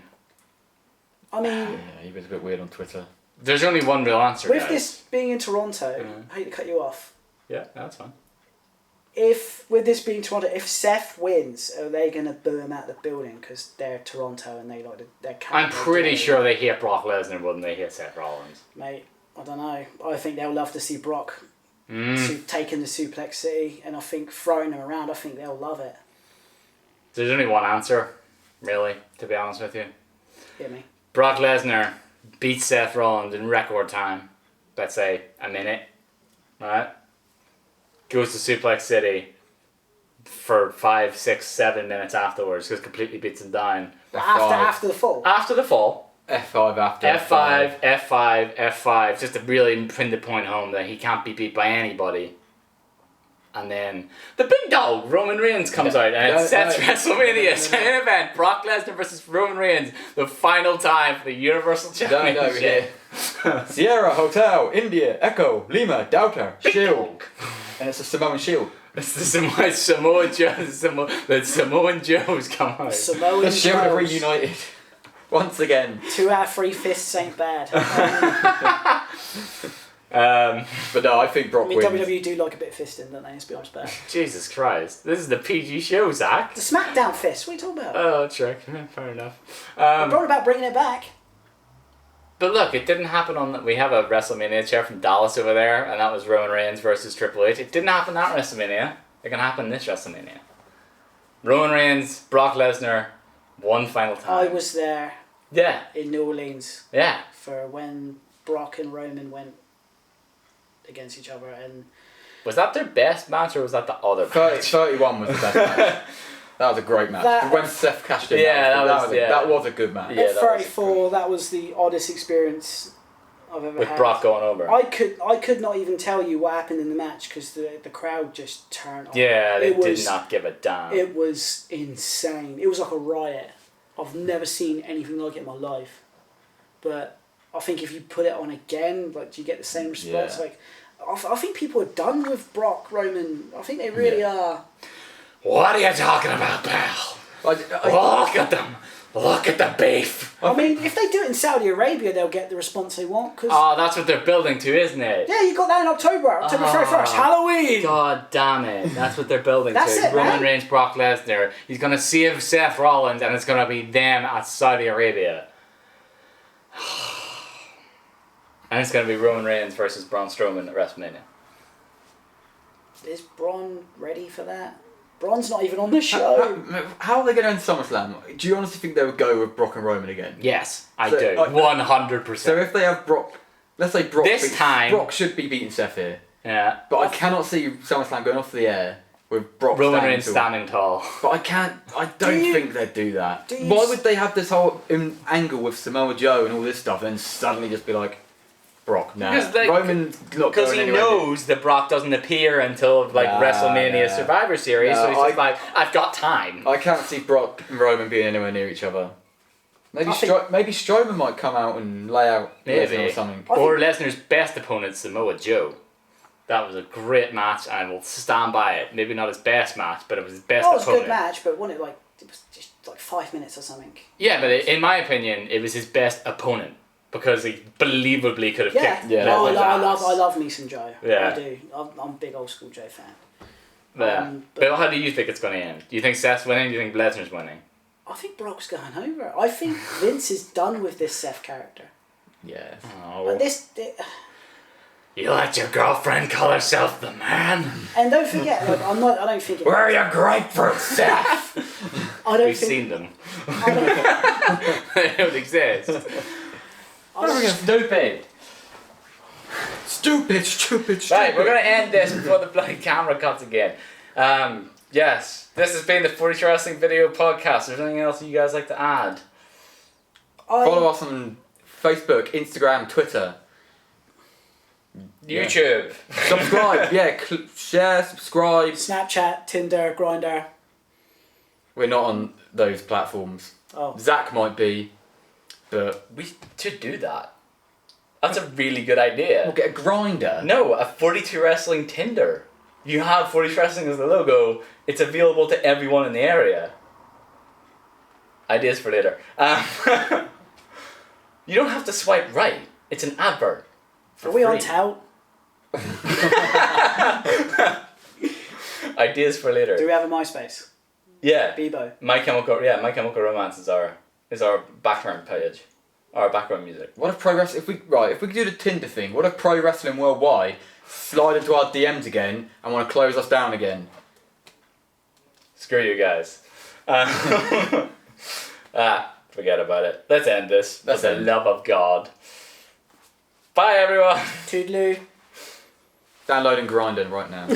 I mean... Yeah, he was a bit weird on Twitter. There's only one real answer, With guys. this being in Toronto, I hate to cut you off. Yeah, that's fine. With this being Toronto, if Seth wins, are they going to boo him out of the building because they're Toronto and they like their I'm pretty sure they hate Brock Lesnar more than they hate Seth Rollins. Mate, I don't know. I think they'll love to see Brock taking the Suplex City, and I think throwing him around, I think they'll love it. There's only one answer, really, to be honest with you. Hit me. Brock Lesnar beats Seth Rollins in record time. Let's say a minute, right? Goes to Suplex City for 5, 6, 7 minutes afterwards because completely beats him down. After the fall? After the fall. F5 after F5, F5, F5, just to really pin the point home that he can't be beat by anybody. And then the big dog, Roman Reigns, comes out and it sets WrestleMania main event, Brock Lesnar versus Roman Reigns, the final time for the Universal Championship. Sierra Hotel, India, Echo, Lima, Delta, Big Shield. dog. And it's a Samoan Shield. It's the Samoan Joes, the Samoan Joes come out. Samoan The Shield have Joes. reunited. Once again. 2 out of 3 fists ain't bad. But no, I think Brock wins. WWE do like a bit of fisting, don't they? Let's be honest about it. Jesus Christ. This is the PG show, Zach. The SmackDown fist, what are you talking about? Oh, sure. Fair enough. We're brought about bringing it back. But look, it didn't happen on... We have a WrestleMania chair from Dallas over there, and that was Roman Reigns versus Triple H. It didn't happen that WrestleMania. It can happen this WrestleMania. Roman Reigns, Brock Lesnar, one final time. I was there Yeah. in New Orleans Yeah. for when Brock and Roman went against each other, and Was that their best match, or was that the other match? 31 was the best match. That was a great match. When Seth cashed in, that was a good match. Yeah, at 34, that was the oddest experience I've ever With had. Brock going over. I could not even tell you what happened in the match because the crowd just turned on. Yeah, they did not give a damn. It was insane. It was like a riot. I've never seen anything like it in my life. But I think if you put it on again, like, do you get the same response? Yeah. Like, I think people are done with Brock, Roman. I think they really are. What are you talking about, pal? Look at them. Look at the beef. I mean, if they do it in Saudi Arabia, they'll get the response they want. Cause Oh, that's what they're building to, isn't it? yeah, you got that in October 31st, Halloween. God damn it. That's what they're building That's to. it, Roman man. Reigns, Brock Lesnar. He's going to save Seth Rollins, and it's going to be them at Saudi Arabia. And it's going to be Roman Reigns versus Braun Strowman at WrestleMania. Is Braun ready for that? Braun's not even on the show. How are they going to end SummerSlam? Do you honestly think they would go with Brock and Roman again? Yes, I So, do. 100%. So if they have Brock, let's say Brock. This time- Brock should be beating Seth here. Yeah. But I cannot see SummerSlam going off the air with Brock Roman standing Reigns tall. standing tall. But I don't think they'd do that. do you Why s- would they have this whole angle with Samoa Joe and all this stuff and then suddenly just be like, Brock, nah. Because, like, Roman's not Because going he anywhere. knows that Brock doesn't appear until WrestleMania nah. Survivor Series, so No, he's just like, I've got time. I can't see Brock and Roman being anywhere near each other. Maybe I think- maybe Strowman might come out and lay out Maybe. Lesnar or something. Or Lesnar's best opponent, Samoa Joe. That was a great match, and I will stand by it. Maybe not his best match, but it was his best Oh, it was a opponent. good match, but wasn't it was just like 5 minutes or something. Yeah, but in my opinion, it was his best opponent because he believably could have Yeah. kicked Yeah. Oh, Lesnar's ass. I love me some Joe. Yeah. I do. I'm a big old school Joe fan. Yeah. But how do you think it's going to end? Do you think Seth's winning? Do you think Lesnar's winning? I think Brock's going over. I think Vince is done with this Seth character. Yes. Oh. Like You let your girlfriend call herself the man? and don't forget, like, I don't think it. Where are your grapefruit, Seth? I don't We've think. seen them. I They don't exist. don't, Stupid. Stupid. Right, we're going to end this before the bloody camera cuts again. Yes, this has been the 42 Wrestling Video Podcast. Is there anything else you guys like to add? Follow us on Facebook, Instagram, Twitter. YouTube. Subscribe, share, subscribe. Snapchat, Tinder, Grindr. We're not on those platforms. Oh, Zach might be, but We should do that. That's a really good idea. we'll get a grinder. No, a 42 Wrestling Tinder. You have 42 Wrestling as the logo. It's available to everyone in the area. Ideas for later. You don't have to swipe right. It's an advert. Are we on tout? Ideas for later. Do we have a MySpace? Yeah. Bebo. My Chemical Romance is our background page. Our background music. What if Pro Wrestling... If we could do the Tinder thing, what if Pro Wrestling Worldwide slide into our DMs again and want to close us down again? Screw you guys. Forget about it. Let's end this. For the love of God. Bye, everyone. Toodaloo. Downloading Grindr right now.